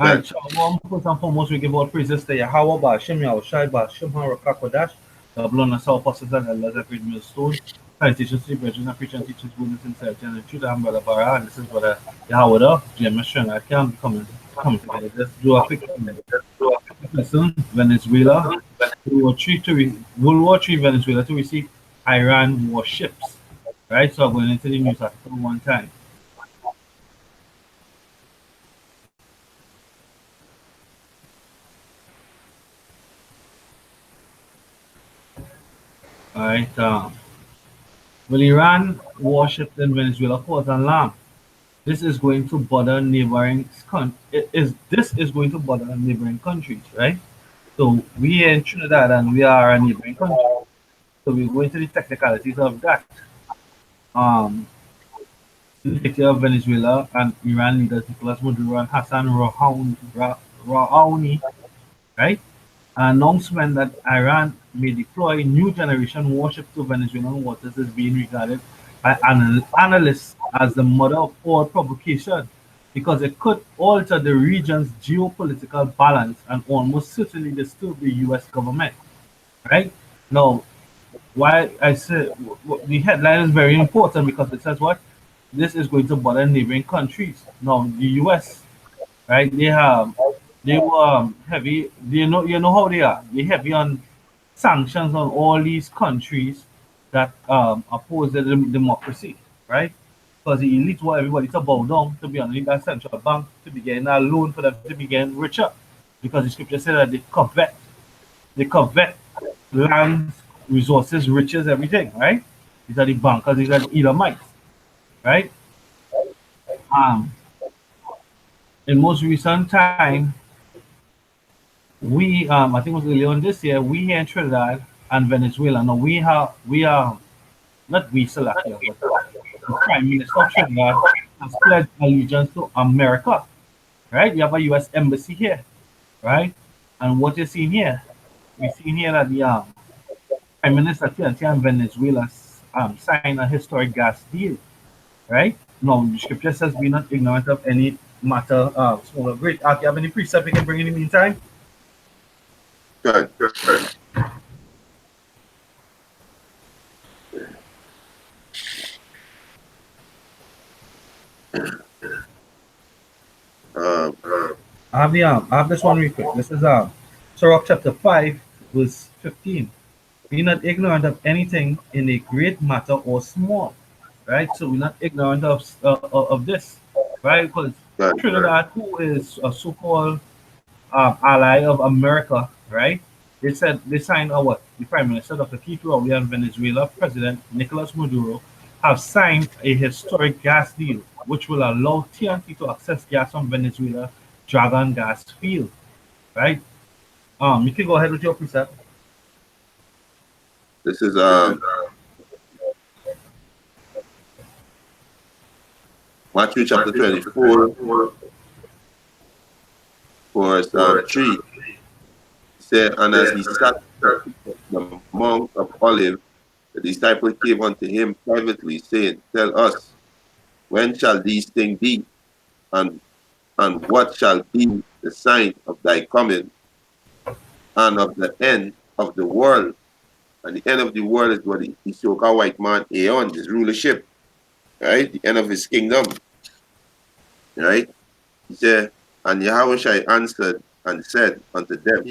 Alright, Shalom. First and foremost, we give all praises to Yahweh, Ba'ashem Yahushai, Ba'ashem HaRakakodash, the blood and soul apostles and elders that read millstone. Salutations to the brethren that preach and teach his goodness and sincerity and the truth. I'm Brother Bara, and this is Brother Yahweh, James Strong. I can't be coming together. Let's do a quick listen. Venezuela, World War III Venezuela to receive Iran warships. Right, so I'm going into the news article one time. Alright, will Iran warships in Venezuela cause alarm? This is going to bother neighboring this is going to bother neighboring countries, right? So we in Trinidad and we are a neighboring country. So we go into the technicalities of that. The dictator of Venezuela and Iran leaders Nicolas Maduro and Hassan Rouhani, right? An announcement that Iran may deploy new generation warships to Venezuelan waters is being regarded by analysts as the mother of all provocation because it could alter the region's geopolitical balance and almost certainly disturb the US government. Right? Now, why I say the headline is very important because it says what? This is going to bother neighboring countries. Now, the US, right? They were heavy. You know how they are. They heavy on sanctions on all these countries that oppose the democracy, right? Because the elite want everybody to bow down to be underneath that central bank to be getting a loan for them to be getting richer, because the scripture said that they covet lands, resources, riches, everything, right? These are the bankers. These are the Edomites, right? Um, in most recent time, we I think it was earlier on this year, we here in Trinidad and Venezuela. Now we are not we Salakia, but the Prime Minister of Trinidad has pledged allegiance to America. Right? You have a US embassy here, right? And what you're seeing here, we're seeing here that the Prime Minister TNT and Venezuela signed a historic gas deal. Right? Now the scripture says we're not ignorant of any matter small or great. You have any precept we can bring in the meantime? Good. I have this one real quick. This is Sirach chapter 5, verse 15. Be not ignorant of anything in a great matter or small. Right? So we're not ignorant of this. Right? Because Trinidad, who is a so-called ally of America, right? They said they signed what? The Prime Minister Dr. Keith Rowley and Venezuela President Nicolas Maduro have signed a historic gas deal which will allow TNT to access gas from Venezuela Dragon gas field. Right? You can go ahead with your precept. This is Matthew chapter 24, verse 3. Said, and as he sat the Mount of Olive, the disciple came unto him privately, saying, tell us, when shall these things be? And what shall be the sign of thy coming and of the end of the world? And the end of the world is what the so-called white man Aeon, his rulership, right? The end of his kingdom, right? He said, and Yahushua answered and said unto them,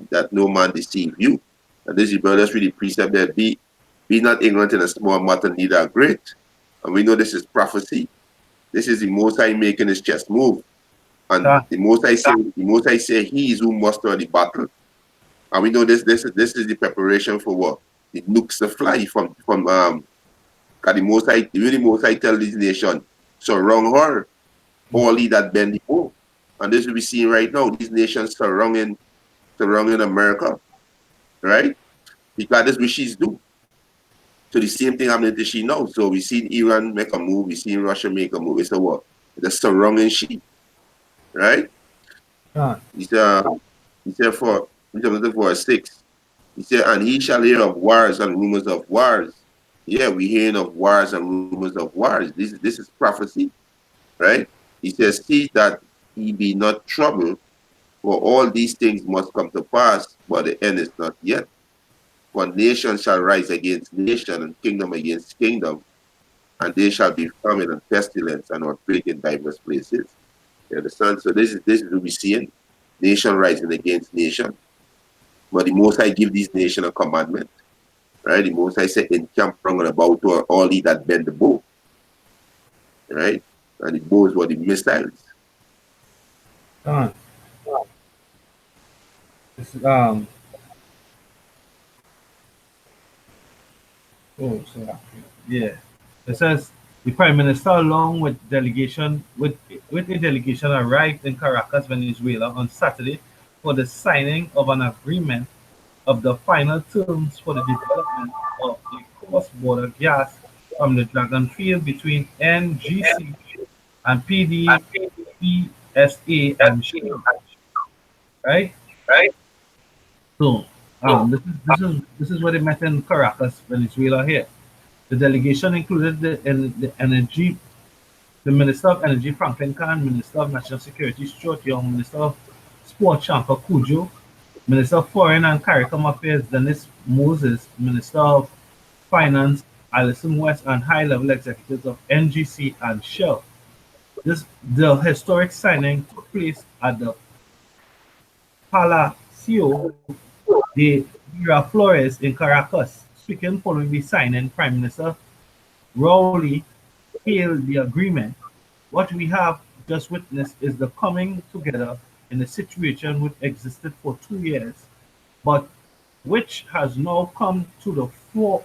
that no man deceive you. And this is, brothers, really precept that be not ignorant in a small matter, neither a great. And we know this is prophecy. This is the Most High making his chest move. And the Most High say he is who muster the battle. And we know this is the preparation for what? The nukes to fly from the Most High tell this nation, surround her, all he that bend the bow. And this will be seen right now, these nations surrounding America, right? Because that's what she's do. So the same thing happening to she now. So we seen Iran make a move, we seen Russia make a move. It's a what? The surrounding she, right? He said for 6. He said, and he shall hear of wars and rumors of wars. Yeah, we hearing of wars and rumors of wars. This is prophecy, right? He says, see that he be not troubled, for all these things must come to pass, but the end is not yet. For nation shall rise against nation, and kingdom against kingdom, and there shall be famine and pestilence and earthquake in diverse places. You understand? So this is what we're seeing. Nation rising against nation. But the Most High give these nation a commandment. Right? The Most High said, encamp round about to all he that bend the bow. Right? And the bows were the missiles. Done. This is oh so yeah. It says the Prime Minister, along with a delegation, arrived in Caracas, Venezuela, on Saturday for the signing of an agreement of the final terms for the development of a cross-border gas from the Dragon Field between NGC and PDVSA and Shell. Right? So this is where they met in Caracas, Venezuela. Here, the delegation included the Minister of Energy Franklin Khan, Minister of National Security Stuart Young, Minister of Sport Champa Cujo, Minister of Foreign and CARICOM Affairs Dennis Moses, Minister of Finance Alison West, and high-level executives of NGC and Shell. The historic signing took place at the Palacio de Miraflores in Caracas. Speaking following the signing, Prime Minister Rowley hailed the agreement. What we have just witnessed is the coming together in a situation which existed for 2 years, but which has now come to the fore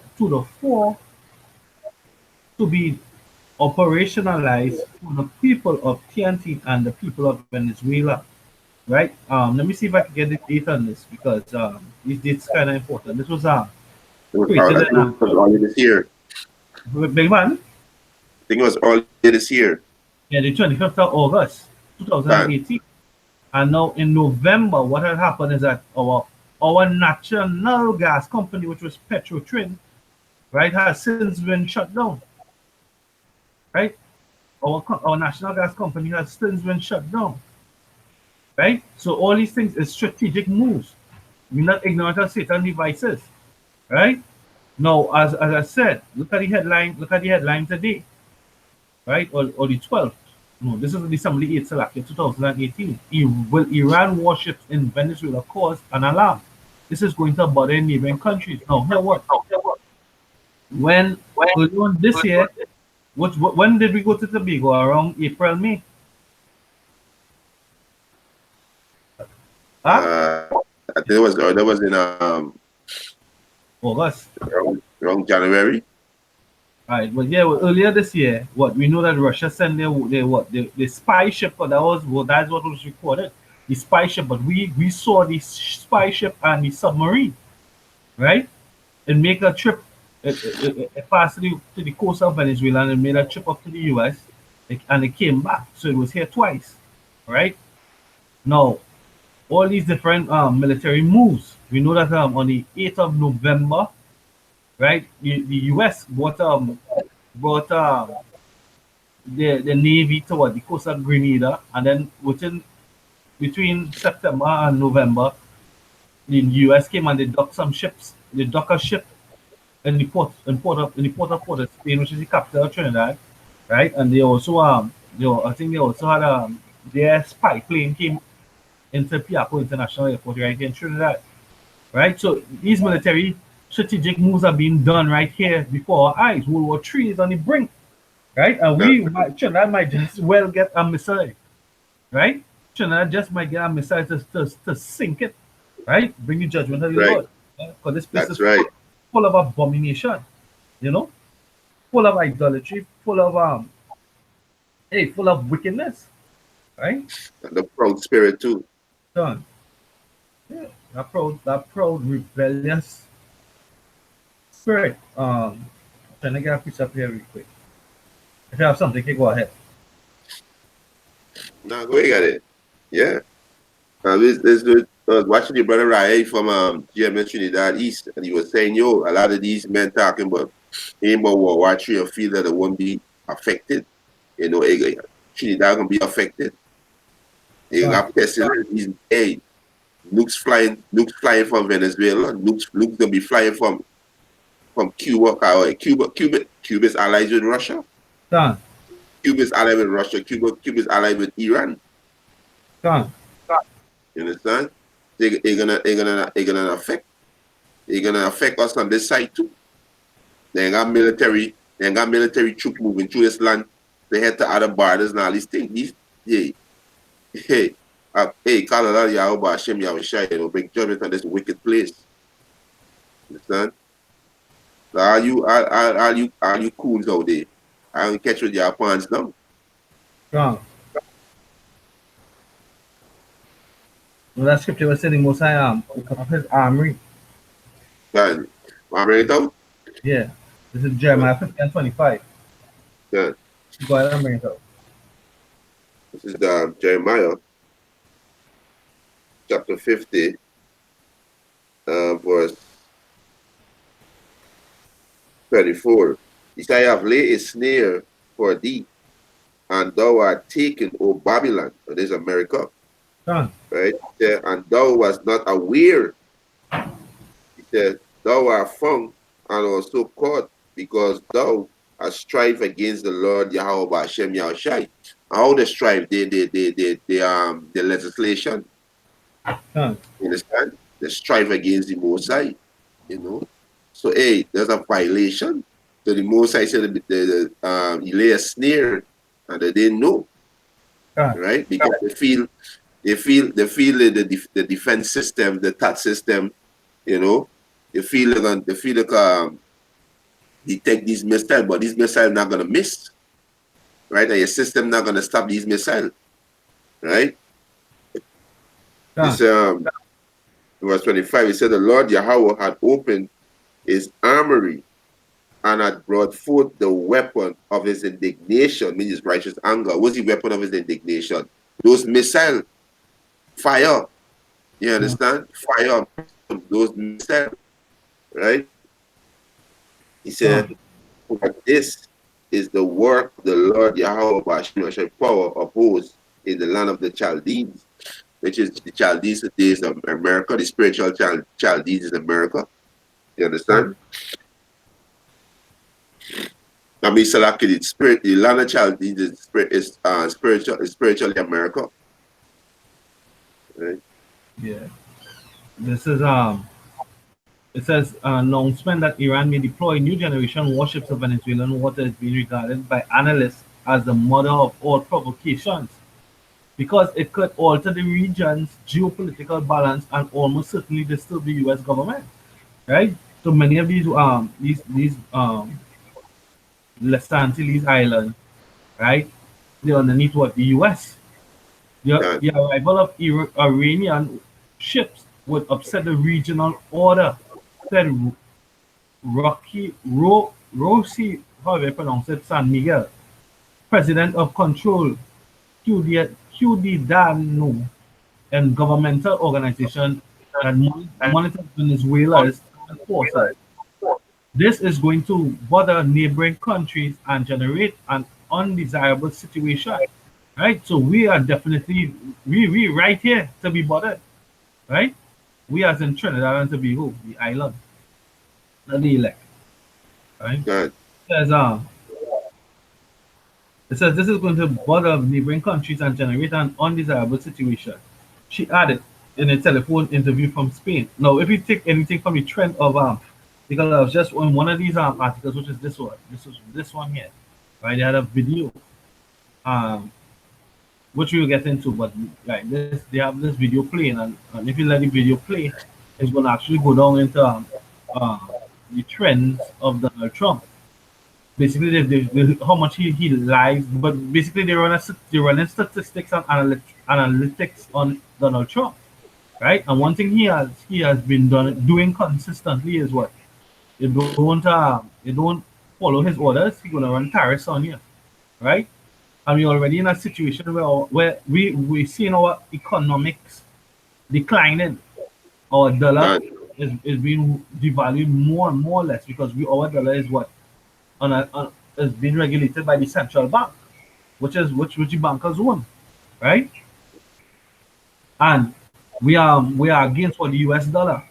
to be operationalized for the people of TNT and the people of Venezuela. Right? Let me see if I can get the date on this because this date's kind of important. This was I created think it was earlier this year. big man. I think it was earlier this year. Yeah, the 25th of August, Fine. 2018. And now in November, what had happened is that our national gas company, which was Petrotrin, right, has since been shut down. Right? Our national gas company has since been shut down. Right? So all these things is strategic moves. We're not ignorant of Satan devices. Right? Now, as I said, look at the headline. Look at the headline today. Right? Or the 12th. No, this is December 8th, 2018. Will Iran warships in Venezuela cause an alarm? This is going to bother neighboring countries. Now, here what? When early on this year, when did we go to Tobago? Around April, May? Huh? I think it was that was in August. around January. Right, but yeah, well, earlier this year, what we know that Russia sent the spy ship, but that's what was recorded, the spy ship. But we saw the spy ship and the submarine, right? And make a trip, it passed to the coast of Venezuela and it made a trip up to the U.S. And it came back, so it was here twice, right? Now, all these different military moves. We know that on the 8th of November, right? The U.S. brought the Navy toward the coast of Grenada, and then between September and November, the U.S. came and they docked some ships. They docked a ship in the port of Port-of-Spain, which is the capital of Trinidad, right? And they also I think they also had their spy plane came into Piaco International Airport right here in Trinidad, right? So these military strategic moves are being done right here before our eyes. World War III is on the brink, right? And Trinidad might just well get a missile, right? Trinidad just might get a missile to sink it, right? Bring the judgment of the Right. Lord. Because this place That's is right. full of abomination, you know, full of idolatry, full of full of wickedness, right? And the proud spirit too. Done. Yeah, that proud, rebellious spirit. Trying to get a piece up here real quick. If you have something, okay, go ahead. No, go ahead, got it. Yeah. Let's do it. I was watching your brother Rai from GM Trinidad East, and he was saying, yo, a lot of these men talking about World War III and feel that it won't be affected. You know, Trinidad gonna be affected. You Done. got pestilence. Hey, nukes flying from Venezuela. Nukes gonna be flying from Cuba. Cuba is allied with Russia. Done. Cuba is allied with Russia. Cuba is allied with Iran. Done. You understand? They're gonna affect us on this side too. They got military troops moving through this land. They head to other borders and all these things. Yeah, hey, hey, Kalala Yahuba Hashem Yahushai, bring judgment on this wicked place. Understand? So all you coons out there, I don't catch with your pants now. Done. Well, that scripture was saying Most High open up his armory. Done. Want to bring it out? Yeah. This is Jeremiah 50 and 25. Done. Go ahead and bring it out. This is Jeremiah chapter 50, verse 24. He said, I have laid a snare for thee, and thou art taken, O Babylon. So there's America. Done. Right? He said, and thou was not aware. He said, thou art found and also caught, because thou hast strive against the Lord Yahweh Hashem Yahushai. How they strive, the legislation. Done. You understand? They strive against the Most High, you know. So hey, there's a violation. So the Most High said he lay a snare, and they didn't know, Done. right? Because they feel the defense system, the tax system, you know. They feel like detect these missiles, but these missiles not gonna miss, right? And your system not gonna stop these missiles, right? Done. This verse 25, he said the Lord Yahweh had opened his armory and had brought forth the weapon of his indignation, means his righteous anger. What's the weapon of his indignation? Those missiles, fire. You understand? Fire, those missiles, right? He said, this is the work the Lord Yahweh Bashem power of hosts in the land of the Chaldeans, which is the Chaldeans today of America, the spiritual Chaldeans is America. You understand? I mean, so like the land of Chaldeans is spiritually America. Right? Yeah. This is it says announcement that Iran may deploy new generation warships of Venezuelan water is being regarded by analysts as the mother of all provocations because it could alter the region's geopolitical balance and almost certainly disturb the US government. Right? So many of these Les Antilles Islands, right? They're underneath what the US. Yeah. The arrival of Iranian ships would upset the regional order, said Rossi, however you pronounce it, San Miguel, president of Control QD and governmental organization that monitors Venezuela's forces. This is going to bother neighboring countries and generate an undesirable situation. Right? So we are definitely we right here to be bothered. Right? We as in Trinidad and Tobago, the island, not the elect. Right? Good. Says it says this is going to bother neighboring countries and generate an undesirable situation. She added in a telephone interview from Spain. Now, if you take anything from the trend of because I was just on one of these articles, which is this one here, right? They had a video, um, which we will get into, but like this, they have this video playing, and if you let the video play, it's going to actually go down into uh, the trends of Donald Trump. Basically, how much he lies, but basically they're running statistics and analytics on Donald Trump, right? And one thing he has been doing consistently is what you don't follow his orders, he's gonna run tariffs on you, right? And we're already in a situation where we seeing our economics declining. Our dollar Good. is being devalued more and more or less because our dollar is what is being regulated by the central bank, which the bankers own, right? and we are against what the US dollar.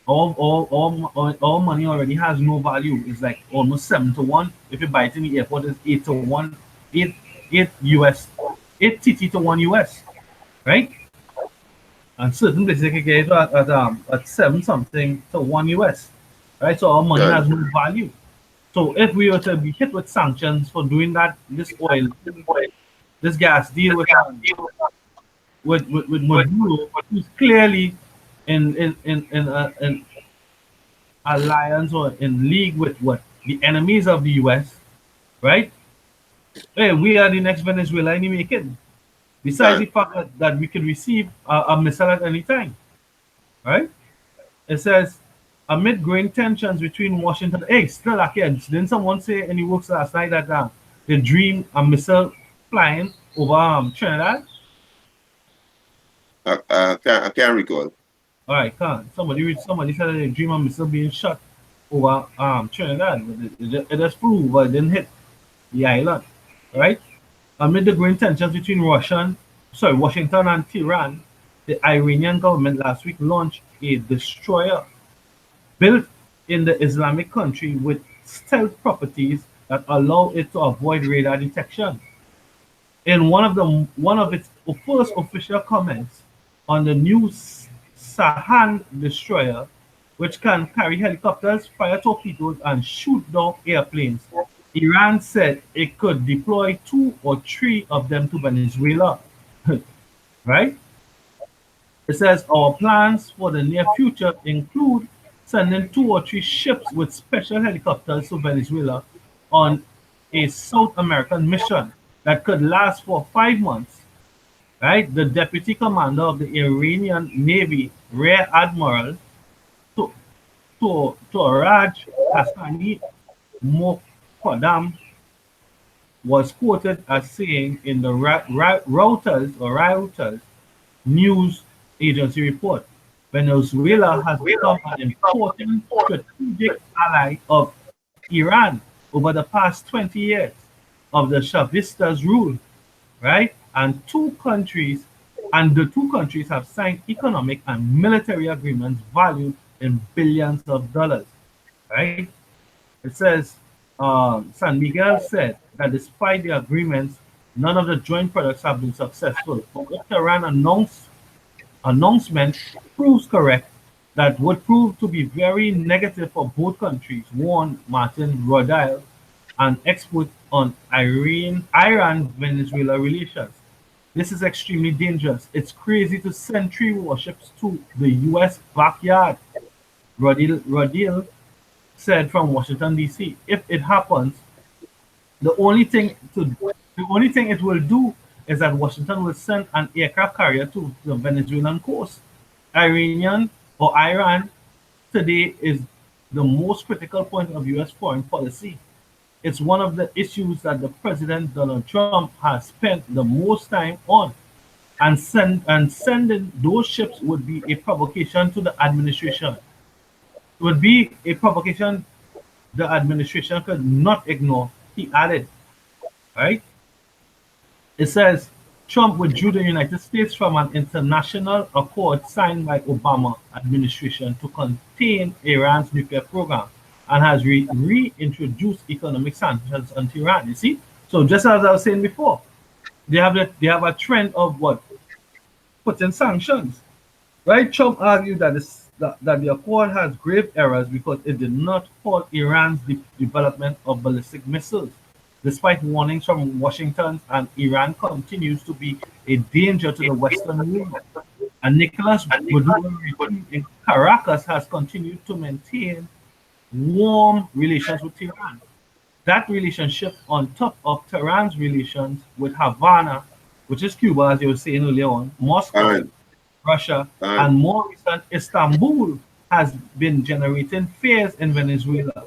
All money already has no value. It's like almost 7 to 1. If you buy it in the airport, it's 8 to 1, 8 US, 8 TT to 1 US, right? And certain places they can get it at 7 something to 1 US, right? So our money Good. has no value. So if we were to be hit with sanctions for doing that, this gas deal with Maduro, who's clearly in alliance or in league with what the enemies of the US, right? Hey, we are the next Venezuela in the making. Besides the Good. fact that we can receive a missile at any time, right? It says, amid growing tensions between Washington, hey, still again, didn't someone say in the works last night that they dream a missile flying over Trinidad? I can't recall. All right, can somebody said that they dream a missile being shot over Trinidad, but it just flew, but it didn't hit the island, right? Amid the growing tensions between Washington and Tehran, the Iranian government last week launched a destroyer built in the Islamic country with stealth properties that allow it to avoid radar detection. In one of its first official comments on the new Sahan destroyer, which can carry helicopters, fire torpedoes, and shoot down airplanes, Iran said it could deploy 2 or 3 of them to Venezuela. Right? It says our plans for the near future include sending 2 or 3 ships with special helicopters to Venezuela on a South American mission that could last for 5 months. Right? The deputy commander of the Iranian Navy, Rear Admiral to, Raj Hassani Moqaddam, was quoted as saying in the Reuters news agency report, Venezuela has become an important strategic ally of Iran over the past 20 years of the Chavistas' rule, right? And the two countries have signed economic and military agreements valued in billions of dollars, right? It says San Miguel said that despite the agreements, none of the joint products have been successful. But if Tehran announcement proves correct, that would prove to be very negative for both countries, warned Martin Rodile, an expert on Iran-Venezuela relations. This is extremely dangerous. It's crazy to send 3 warships to the US backyard, Rodile said from Washington, D.C. If it happens, the only thing to the only thing it will do is that Washington will send an aircraft carrier to the Venezuelan coast. Iranian or Iran today is the most critical point of US foreign policy. It's one of the issues that the President Donald Trump has spent the most time on. And sending those ships would be a provocation to the administration. It would be a provocation the administration could not ignore, he added. Right? It says Trump withdrew the United States from an international accord signed by Obama administration to contain Iran's nuclear program and has reintroduced economic sanctions on Iran. You see? So just as I was saying before, they have a trend of what? Putting sanctions. Right? Trump argued that the accord has grave errors because it did not halt Iran's development of ballistic missiles. Despite warnings from Washington, and Iran continues to be a danger to the Western world. And Nicolas Maduro regime in Caracas has continued to maintain warm relations with Iran. That relationship, on top of Tehran's relations with Havana, which is Cuba, as you were saying earlier on, Moscow, And Russia, and and more recent Istanbul, has been generating fears in Venezuela,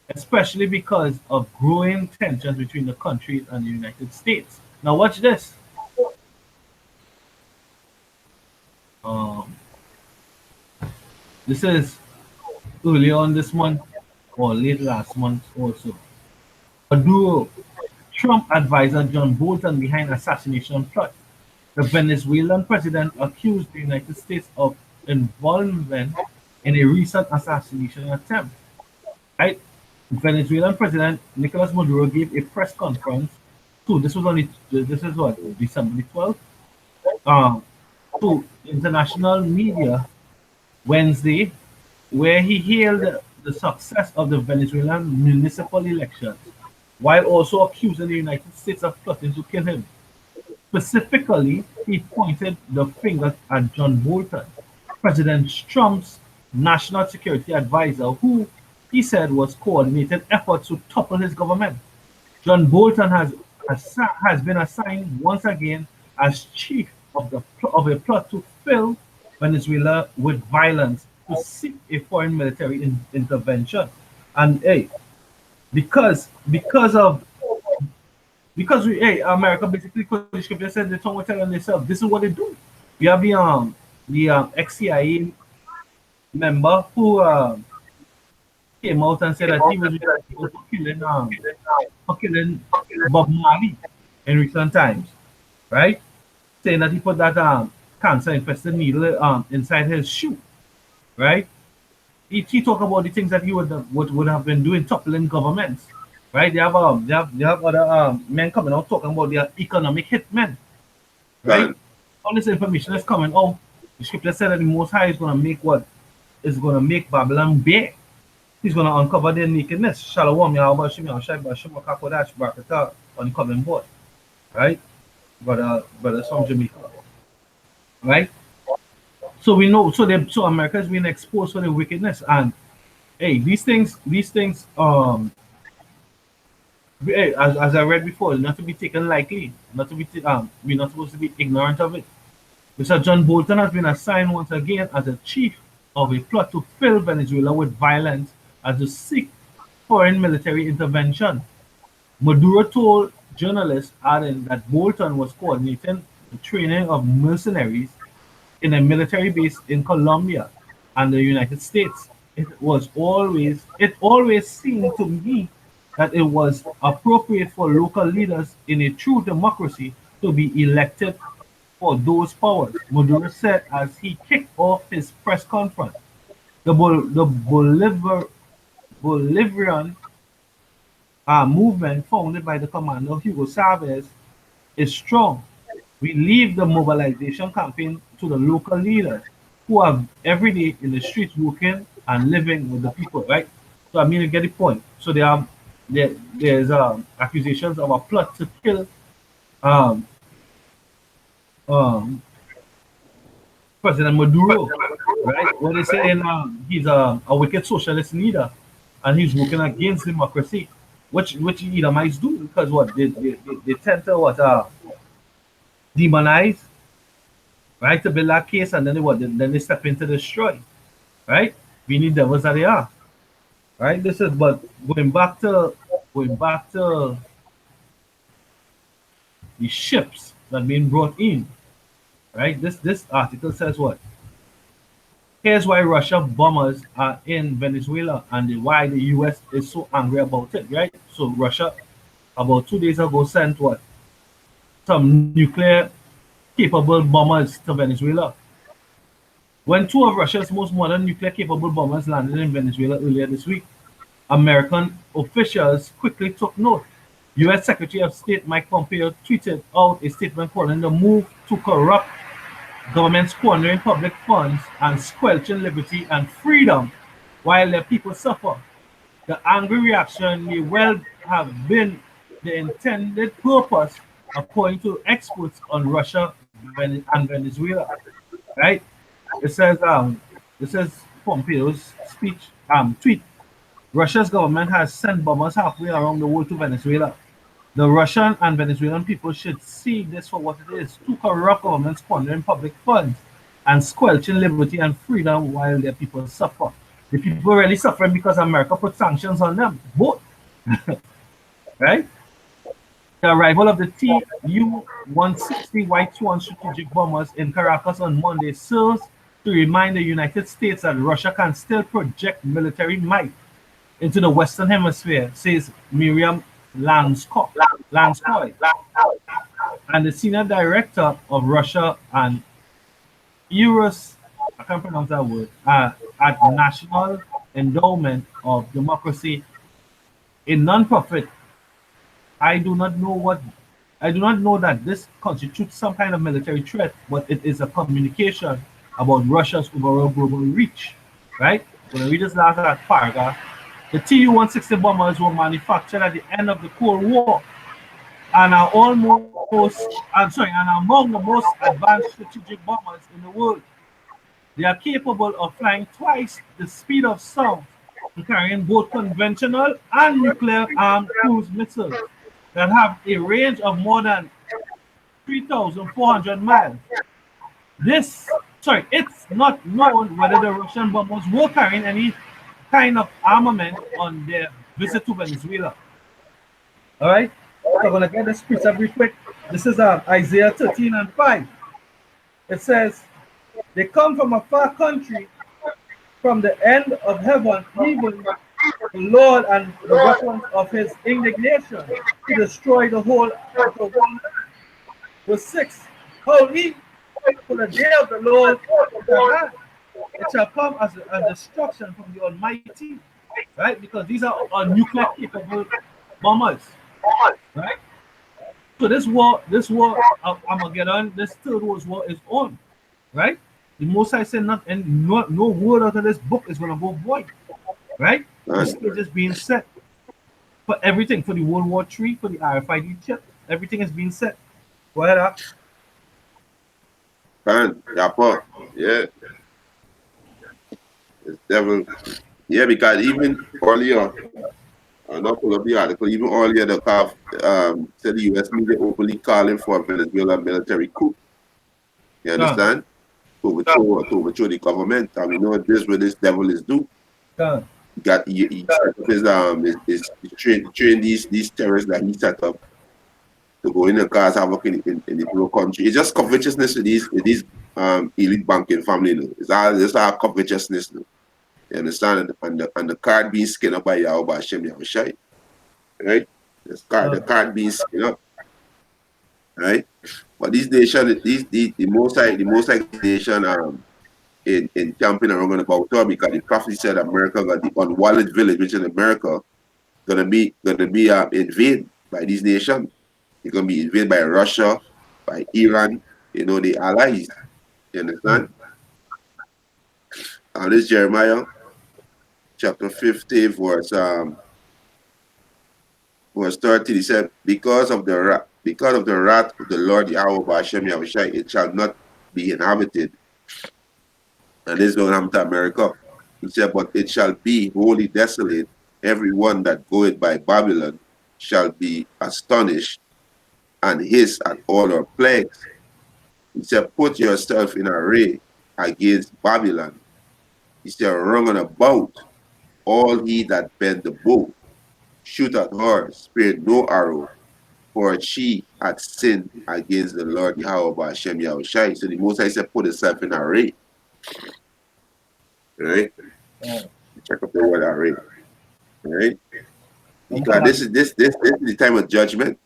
especially because of growing tensions between the countries and the United States. Now, watch this. Um, this is early on this month or late last month also. Maduro, Trump advisor John Bolton behind assassination plot. The Venezuelan president accused the United States of involvement in a recent assassination attempt. Right? Venezuelan President Nicolas Maduro gave a press conference to this is what December the 12th um, to international media Wednesday, where he hailed the success of the Venezuelan municipal elections, while also accusing the United States of plotting to kill him. Specifically, he pointed the finger at John Bolton, President Trump's national security advisor, who he said was coordinating efforts to topple his government. John Bolton has been assigned once again as chief of a plot to fill Venezuela with violence to seek a foreign military intervention. And hey, because of because we hey America basically because the scripture said they told telling themselves this is what they do. You have the ex-CIA member who came out and said that he was responsible for killing Bob Marley in recent times, right? Saying that he put that cancer infested needle inside his shoe, right? He talk about the things that he would have been doing, toppling governments, right? They have other men coming out talking about their economic hitmen, right? Done. All this information is coming out. The scripture said that the Most High is going to make what is going to make Babylon bare. He's going to uncover their nakedness. Shalom, Yahweh, Shem, Yahshai, Bashem, Kakodash, Barakatah on the coming board, right? Brother from Jamaica, right? So we know, so America is being exposed for the wickedness, and hey, these things, hey, as I read before, not to be taken lightly, not to be, we're not supposed to be ignorant of it. Mr. John Bolton has been assigned once again as a chief of a plot to fill Venezuela with violence and to seek foreign military intervention. Maduro told journalists, adding that Bolton was coordinating the training of mercenaries in a military base in Colombia and the United States. It always seemed to me that it was appropriate for local leaders in a true democracy to be elected for those powers, Maduro said as he kicked off his press conference. The Bolivarian movement founded by the commander Hugo Chavez is strong. We leave the mobilization campaign to the local leaders who are every day in the streets working and living with the people, right? So I mean, you get the point. So there's accusations of a plot to kill um, um, President Maduro, right? What they saying he's a wicked socialist leader and he's working against democracy, which Edomites do because what they tend to what demonize, right, to build that case, and then they step into destroy, right? We need devils that they are, right? This is but going back to the ships that being brought in, right? This article says what? Here's why Russia bombers are in Venezuela and why the US is so angry about it, right? So Russia about 2 days ago sent what? Some nuclear capable bombers to Venezuela. When two of Russia's most modern nuclear capable bombers landed in Venezuela earlier this week, American officials quickly took note. US Secretary of State Mike Pompeo tweeted out a statement calling the move to corrupt government squandering public funds and squelching liberty and freedom while their people suffer. The angry reaction may well have been the intended purpose, according to experts on Russia and Venezuela. Right? It says Pompeo's tweet. Russia's government has sent bombers halfway around the world to Venezuela. The Russian and Venezuelan people should see this for what it is: two corrupt governments squandering public funds and squelching liberty and freedom while their people suffer. The people really suffering because America put sanctions on them. Both. Right? The arrival of the Tu-160 White Swan strategic bombers in Caracas on Monday serves to remind the United States that Russia can still project military might into the Western Hemisphere, says Miriam Lanskoy. and the senior director of Russia and Euros, I can't pronounce that word, at National Endowment of Democracy, a non-profit. I do not know what I do not know that this constitutes some kind of military threat, but it is a communication about Russia's overall global reach. Right? When I read this last paragraph, the Tu-160 bombers were manufactured at the end of the Cold War and are among the most advanced strategic bombers in the world. They are capable of flying twice the speed of sound and carrying both conventional and nuclear armed cruise missiles that have a range of more than 3,400 miles. It's not known whether the Russian bombers were carrying any kind of armament on their visit to Venezuela. All right, so I'm gonna get this precept real quick. This is Isaiah 13 and 5. It says, "They come from a far country, from the end of heaven, even the Lord and the weapons of his indignation to destroy the whole earth." Verse 6, "Holy, for the day of the Lord is at hand. It shall come as a destruction from the Almighty." Right? Because these are nuclear capable bombers. Right? So this war, Armageddon, this third world war is on. Right? The Most I said not, and no word out of this book is gonna go void. Right? The And, stage is being set for everything, for the World War III, for the RFID chip. Everything is being set. Go ahead, yeah, yeah, it's devil. Yeah, because even earlier, not pull up the article, even earlier, the CAF said the U.S. media openly calling for a Venezuela military coup. You Done. understand? To overthrow the government. And we know this what this devil is do. Done. He set up train these terrorists that he set up to go in the cars havoc in the whole country. It's just covetousness with these elite banking family. You know. It's all covetousness. You know. You understand? And the card being skinned up by Yahweh Hashem Yahushai. Right? The card being skinned up. Right? But these nations, the most nation in camping around about her because the prophet said America got the unwalled village, which in America gonna be invaded by these nations. It's gonna be invaded by Russia, by Iran, the allies. You Done. understand? This Jeremiah chapter 50, verse 30, he said, because of the wrath of the Lord Yahweh Bashem Yahushai, it shall not be inhabited. And this is going to happen to America. He said, but it shall be wholly desolate. Everyone that goeth by Babylon shall be astonished and hiss at all her plagues. He said, put yourself in array against Babylon. He said, run on about all he that bend the bow, shoot at her, spare no arrow, for she had sinned against the Lord Yahweh Hashem Yahushai. So the Most High said, put yourself in array. Right? Done. Check up the word array. Right? I'm Because glad. this is the time of judgment.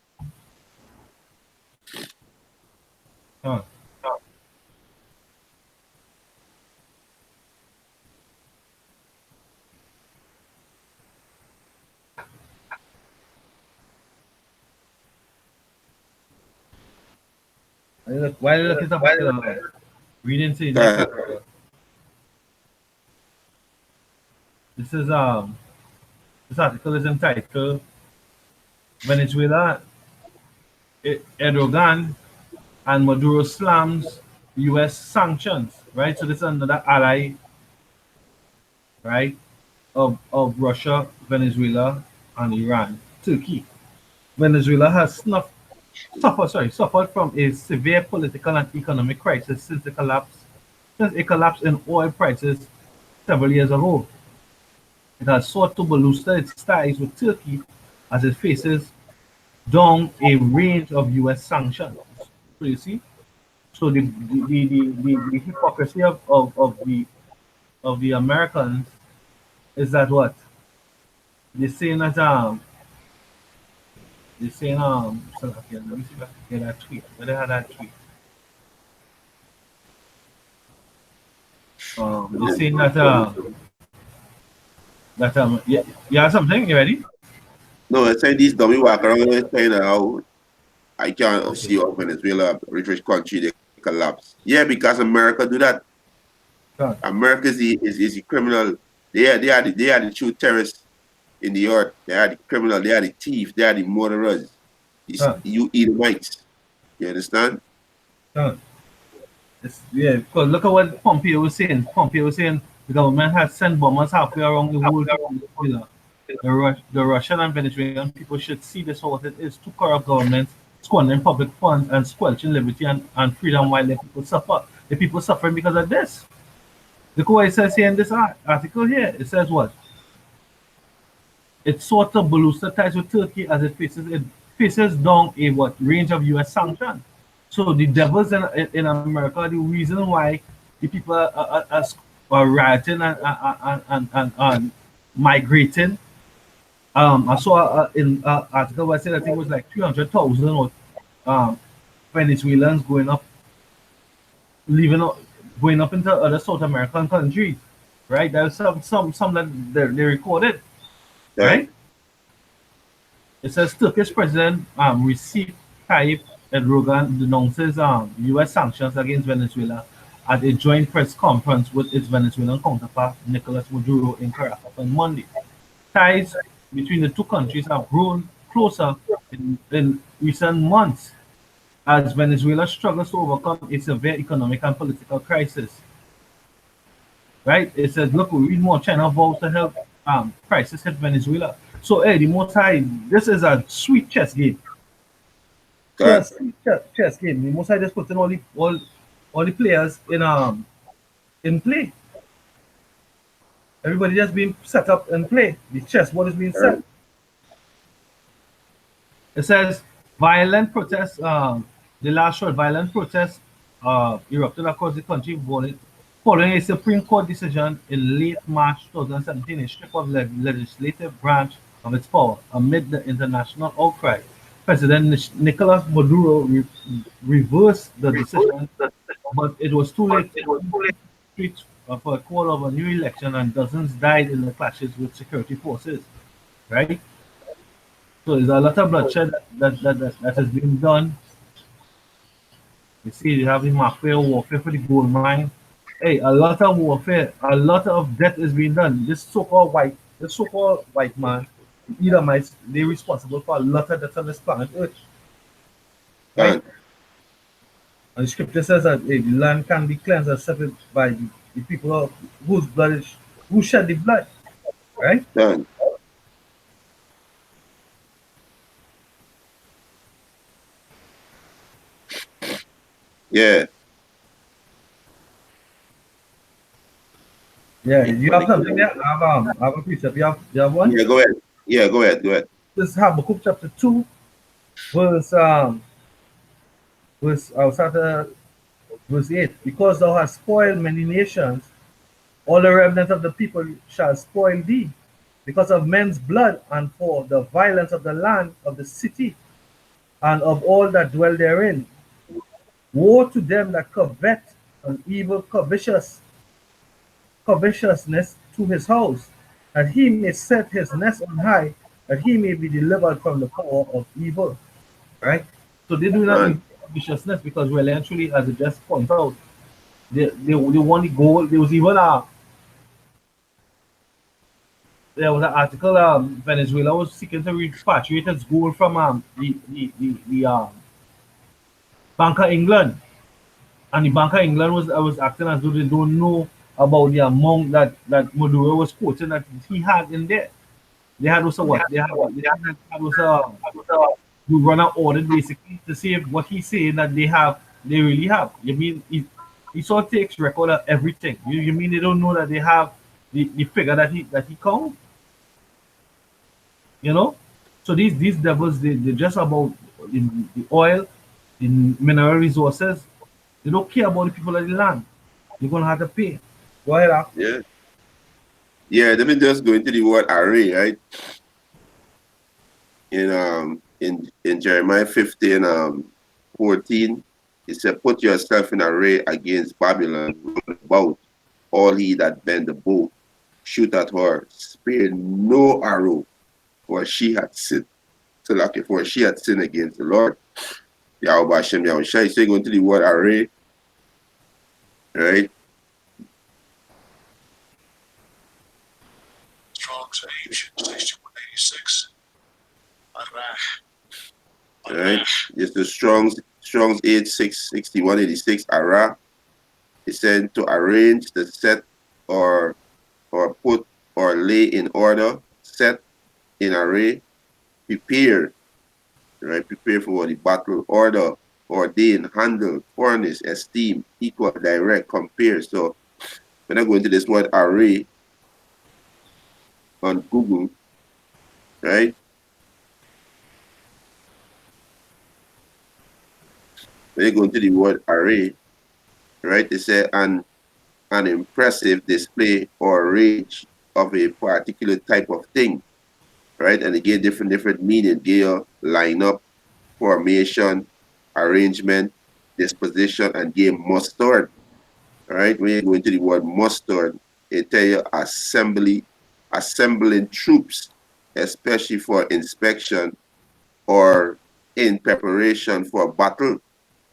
Done. While you look it up, reading to the next Uh, article. This is this article is entitled "Venezuela, Erdogan and Maduro slams U.S. sanctions." Right. So this is another ally, right, of Russia, Venezuela, and Iran. Turkey. Venezuela has suffered from a severe political and economic crisis since a collapse in oil prices several years ago. It has sought to bolster its ties with Turkey as it faces down a range of U.S. sanctions. So you see, so the hypocrisy of the Americans is that what they're saying that They're saying so okay, let me see if I can get that tweet. Where they had that tweet? They're saying that yeah, you have something, you ready? No, I say these dummy walk around and saying how I can't Okay. see how Venezuela, rich country, they collapse. Yeah, because America do that. Done. America is the criminal. They are the true terrorists in the earth. They are the criminal. They are the thief. They are the murderers. Done. You Edomites. You understand? Done. Yeah, because look at what Pompeo was saying. Pompeo was saying the government has sent bombers halfway around the world to Venezuela. The Russian and Venezuelan people should see this for what it is: two corrupt governments squandering public funds and squelching liberty and freedom while the people suffer. The people suffering because of this. Look what it says here in this article here. It says what? It sought to bolster ties with Turkey as it faces down a what range of U.S. sanctions. So the devils in America, the reason why the people are rioting and migrating. I saw in article where I said I think it was like 300,000 um, Venezuelans leaving, going up into other South American countries, right? There's some that they recorded, Right? right? It says Turkish President Recep Tayyip Erdogan denounces U.S. sanctions against Venezuela at a joint press conference with its Venezuelan counterpart Nicolas Maduro in Caracas on Monday. Ties between the two countries have grown closer in recent months as Venezuela struggles to overcome a severe economic and political crisis. Right? It says, look, we read more. China vows to help crisis hit Venezuela. So, hey, the Most High, this is a sweet chess game. This God. is a sweet chess game. The Most High just putting all the players in play. Everybody just being set up and play. The chessboard is being Right. set. It says violent protests. The last short violent protests erupted across the country following a Supreme Court decision in late March 2017, a strip of legislative branch of its power amid the international outcry. President Nicolas Maduro reversed the decision, but it was too late to streets for a call of a new election, and dozens died in the clashes with security forces. Right? So there's a lot of bloodshed that is being done. You see, you have the mafia warfare for the gold mine. Hey, a lot of warfare, a lot of death is being done. This so-called white man, Edomites, they're responsible for a lot of death on this planet Earth, right? God. And the scripture says that hey, the land can be cleansed and separated by the people whose blood who shed the blood, right? God. Yeah. Yeah, It's you have funny. something there? I have a precept. You have one? Yeah, go ahead. Yeah, go ahead. Go ahead. This is Habakkuk chapter 2, verse I'll start at verse 8. Because thou hast spoiled many nations, all the remnant of the people shall spoil thee, because of men's blood and for the violence of the land of the city and of all that dwell therein. Woe to them that covet an evil covetousness to his house, that he may set his nest on high, that he may be delivered from the power of evil. Right? So they do not God. evil viciousness because really and truly, as it just point out, they want the gold. There was an article Venezuela was seeking to repatriate its gold from the Bank of England, and the Bank of England was acting as though they don't know about the amount that Maduro was quoting that he had in there. They had also what they had also you run an audit basically to see if what he's saying that they really have. You mean he sort of takes record of everything. You mean they don't know that they have the figure that he count? You know? So these devils they're just about the oil, the mineral resources. They don't care about the people of the land. You're gonna have to pay. Go ahead, Al. Yeah. Yeah, let me just go into the word array, right? In in Jeremiah 15, 14, it said, "Put yourself in array against Babylon, round about all he that bend the bow, shoot at her, spare no arrow, for she had sinned." So like for she had sinned against the Lord. Yahweh Hashem Yahweh Shai. So you go into the word array, right? Strong's age 6186. Right? It's the Strong's age 6186 Ara. It said to arrange the set or put or lay in order, set in array, prepare, right? Prepare for the battle, order, ordain, handle, furnish, esteem, equal, direct, compare. So when I go into this word array on Google, right? When you go into the word array, right? It says an impressive display or range of a particular type of thing, right? And it gave different meaning. Gave lineup, formation, arrangement, disposition, and gave mustard, right? When you go into the word mustard, it tell you assembling troops, especially for inspection or in preparation for battle.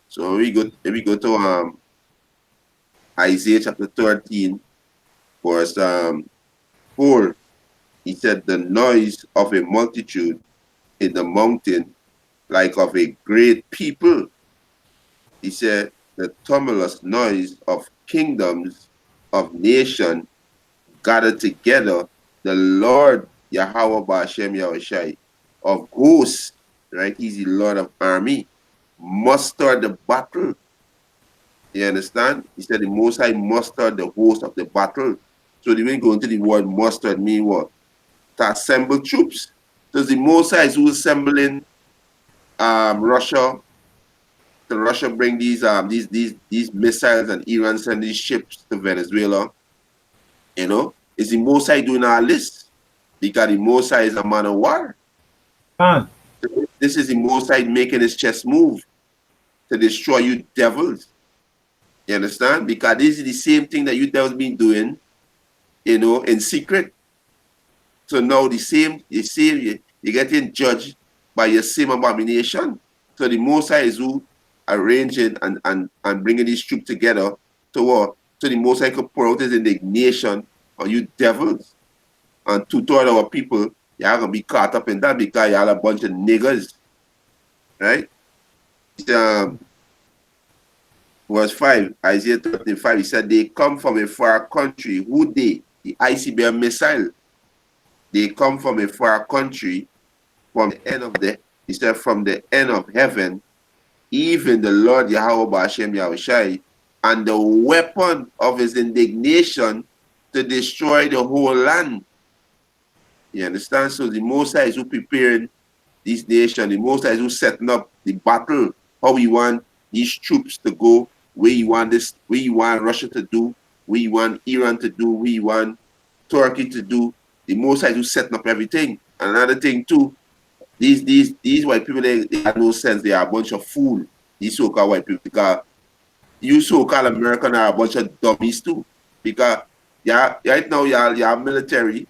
So when we go to Isaiah chapter 13, verse 4, he said, "The noise of a multitude in the mountain, like of a great people." He said, "The tumultuous noise of kingdoms, of nation gathered together, the Lord Yahweh Ba'ashem Yahushai of hosts," right? He's the Lord of army, muster the battle. You understand? He said the Most High mustered the host of the battle. So when you go into the word mustered, mean what? To assemble troops. So the Most High is who assembling Russia. To Russia bring these missiles, and Iran send these ships to Venezuela. You know, is the Most High doing our list? Because the Most High is a man of war. This is the Most High making his chess move to destroy you devils. You understand? Because this is the same thing that you devils been doing, you know, in secret. So now you're getting judged by your same abomination. So the Most High is who arranging and bringing these troops together to what? So the Most High could pour out his indignation on you devils. And 2/3 of our people, y'all gonna be caught up in that because y'all a bunch of niggers. Right? Verse 5, Isaiah 13:5, he said, "They come from a far country." Who they? The ICBM missile. They come from a far country, from the end of he said, from the end of heaven, even the Lord Yahweh Ba'ashem Yahushai, and the weapon of his indignation to destroy the whole land. You understand? So the Most High is who preparing this nation. The Most High is who setting up the battle. How we want these troops to go, where you want Russia to do, where you want Iran to do, where you want Turkey to do. The Most High is who setting up everything. And another thing too, these white people, they have no sense. They are a bunch of fools. These so-called white people, because you so-called American are a bunch of dummies too. Because right now y'all military,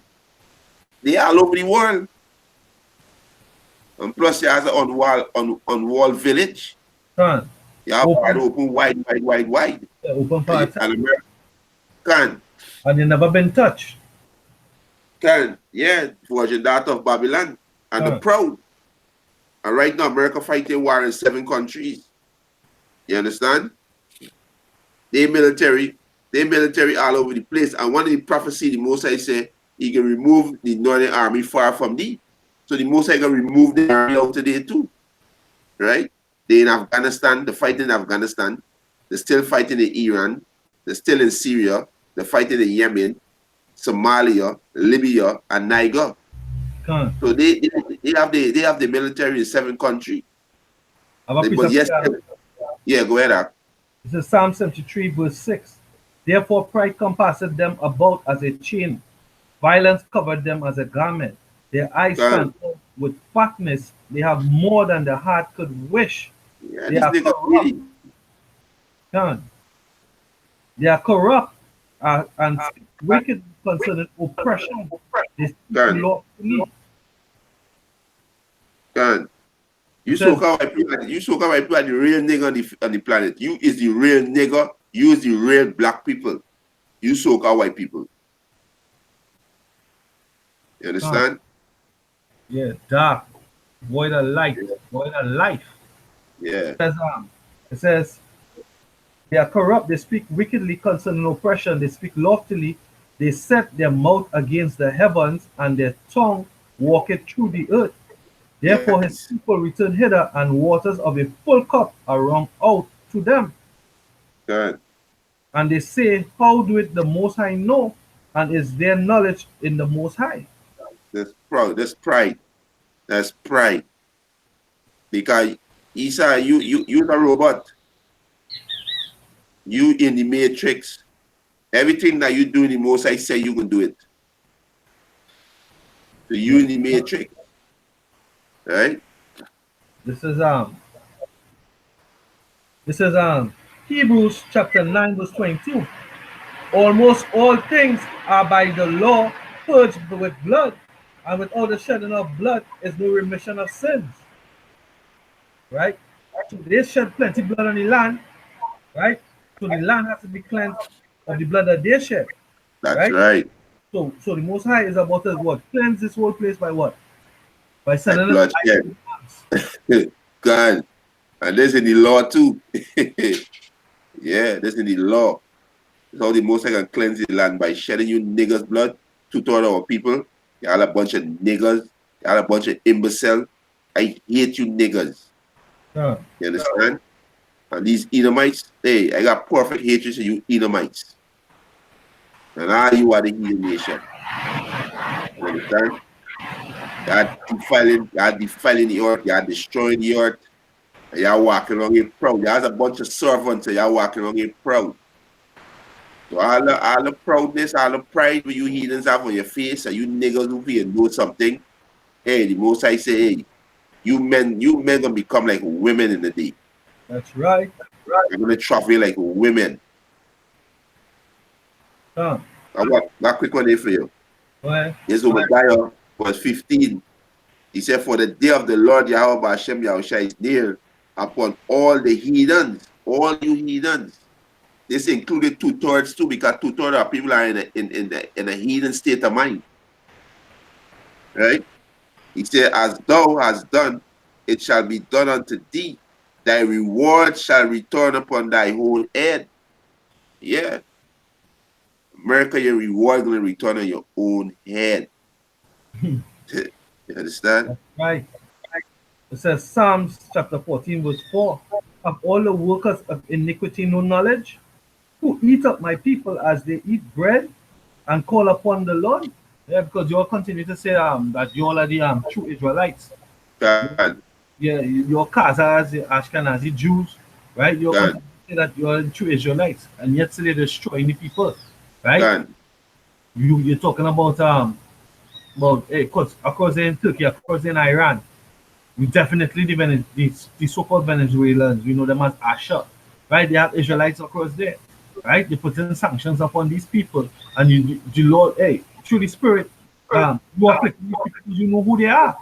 they are all over the world. And plus, you have an on-wall village. You have open wide. Yeah, open part. And America can. And you never been touched. Can, yeah, Virgin daughter of Babylon. And the proud. And right now, America fighting war in 7 countries. You understand? They military all over the place. And one of the prophecy, the Most High say, he can remove the Northern Army far from thee. So the Most High can remove the army out today too. Right? They in Afghanistan, they're fighting in Afghanistan. They're still fighting in Iran. They're still in Syria. They're fighting in Yemen, Somalia, Libya, and Niger. So they have the military in 7 countries. Yeah, go ahead. This is Psalm 73, verse 6. Therefore pride compasseth them about as a chain. Violence covered them as a garment. Their eyes stand out with fatness They have more than the heart could wish. Yeah, They these are niggas corrupt. greedy. Done. They are corrupt and speak wicked concerning oppression. They speak Gun, lawfully. gun. It You says, so-called white people, you so-called white people are the real nigga on the planet. You is the real nigga. You is the real black people. You so-called white people. You uh, understand? yeah, dark, void of light, Yeah. void of life. Yeah. It says, they are corrupt, they speak wickedly concerning oppression, they speak loftily, they set their mouth against the heavens, and their tongue walketh through the earth. Therefore his Yes. people return hither, and waters of a full cup are wrung out to them. Gun. And they say, how doeth the Most High know? And is there knowledge in the Most High? That's proud. That's pride. That's pride. Because Isa, you're a robot. You in the matrix. Everything that you do in the most I say you can do it. So you in the matrix, right? This is this is Hebrews chapter 9 verse 22. Almost all things are by the law purged with blood, and without the shedding of blood is no remission of sins. Right? So they shed plenty blood on the land, right? So the land has to be cleansed of the blood that they shed, That's right? right. So the Most High is about to what? Cleanse this whole place by what? By Like sending us bloodshed. icy lambs. God. And there's in the law too. Yeah, there's in the law. That's how the most I can cleanse the land by shedding you niggas blood, 2/3 of our people. Y'all a bunch of niggas. Y'all a bunch of imbecile. I hate you niggas. Uh, You understand? And these Edomites, hey, I got perfect hatred for you Edomites. And all you are the heathen nation. You understand? Y'all defiling the earth, y'all destroying the earth, and y'all walking around here proud. Y'all's a bunch of servants, and y'all walking around here proud. So all the proudness, all the pride where you heathens have on your face, and you niggas who here know something, hey, the most I say, hey, you men gonna become like women in the day. that's right. You're gonna travel like women. Uh, I got quick one here for you. well, Yes, Obadiah was 15. He said, for the day of the Lord Yahweh Hashem Yahushua is near upon all the heathens, all you heathens. This included 2/3 too, because 2/3 of people are in a heathen state of mind. Right? He said, as thou hast done, it shall be done unto thee. Thy reward shall return upon thy whole head. Yeah. America, your reward gonna return on your own head. You understand? that's right. It says Psalms chapter 14 verse 4. Of all the workers of iniquity no knowledge, who eat up my people as they eat bread and call upon the Lord. Yeah, because you all continue to say that you all are the true Israelites. God, Yeah, your Khazars, the Ashkenazi Jews, right? You all God, continue to say that you are the true Israelites, and yet still they're destroying the people, right? God, You're talking about hey, of course they're in Turkey, of course they're in Iran. We definitely the so-called Venezuelans, we know them as Asha, right? They have Israelites across there, right? They put in sanctions upon these people, and the Lord, hey, through the Spirit, you afflict these people because you know who they are.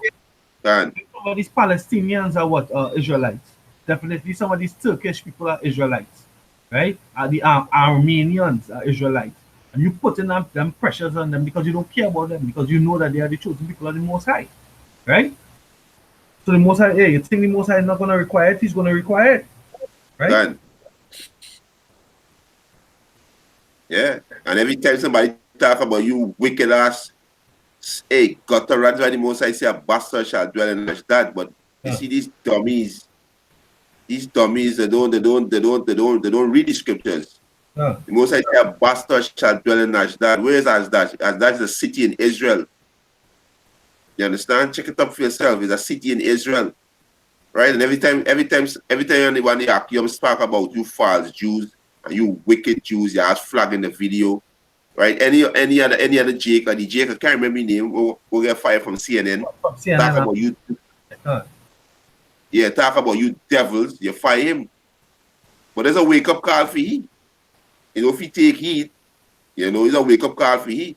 God, Some of these Palestinians are what Israelites. Definitely, some of these Turkish people are Israelites, right? The Armenians are Israelites, and you put in them pressures on them because you don't care about them because you know that they are the chosen people of the Most High, right? So the Most High, hey, you think the Most High is not going to require it? He's going to require it, right? God. Yeah. And every time somebody talk about you wicked ass, hey, God to run by the most I say a bastard shall dwell in that. But you Yeah. see these dummies, they don't read the scriptures. Yeah. The most I say a bastard shall dwell in Ashdod. Where is Ashdod? Ashdod is a city in Israel. You understand? Check it up for yourself. It's a city in Israel. Right? And every time anyone you talk about you false Jews and you wicked Jews, you ask flag in the video. Right? Any other Jake, like the Jake, I can't remember his name, will get fired from CNN. From Talk CNN. about you. Yeah. Yeah, talk about you devils, you fire him. But there's a wake-up call for he. You know, if he take heed, you know, it's a wake-up call for he.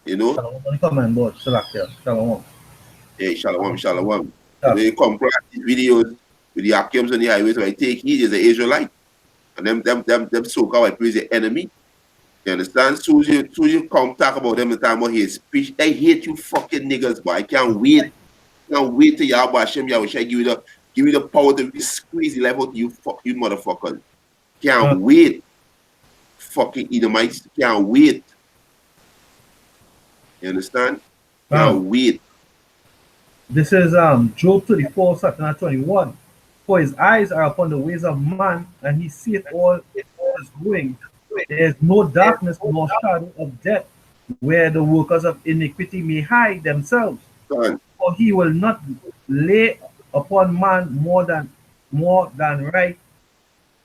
You know? Shalom, come on board. Salakia. Shalom. Hey, shalom, shalom. You know, Yeah. you compare these videos with the Akims on the highways, so I take heed is an Israelite. And them so-called praise the enemy. You understand? Soon you come talk about them the time about his speech. I hate you fucking niggas, boy. I can't wait. Can't wait till Yahweh Hashem Yahweh Shai give you the power to squeeze the life out of you, fuck you motherfuckers. Can't wait. Fucking Edomites. Can't wait. You understand? Can't wait. This is Job 34, Satan 21. For his eyes are upon the ways of man, and he seeth all his doing. There is no darkness nor shadow of death, where the workers of iniquity may hide themselves. Son, For he will not lay upon man more than right,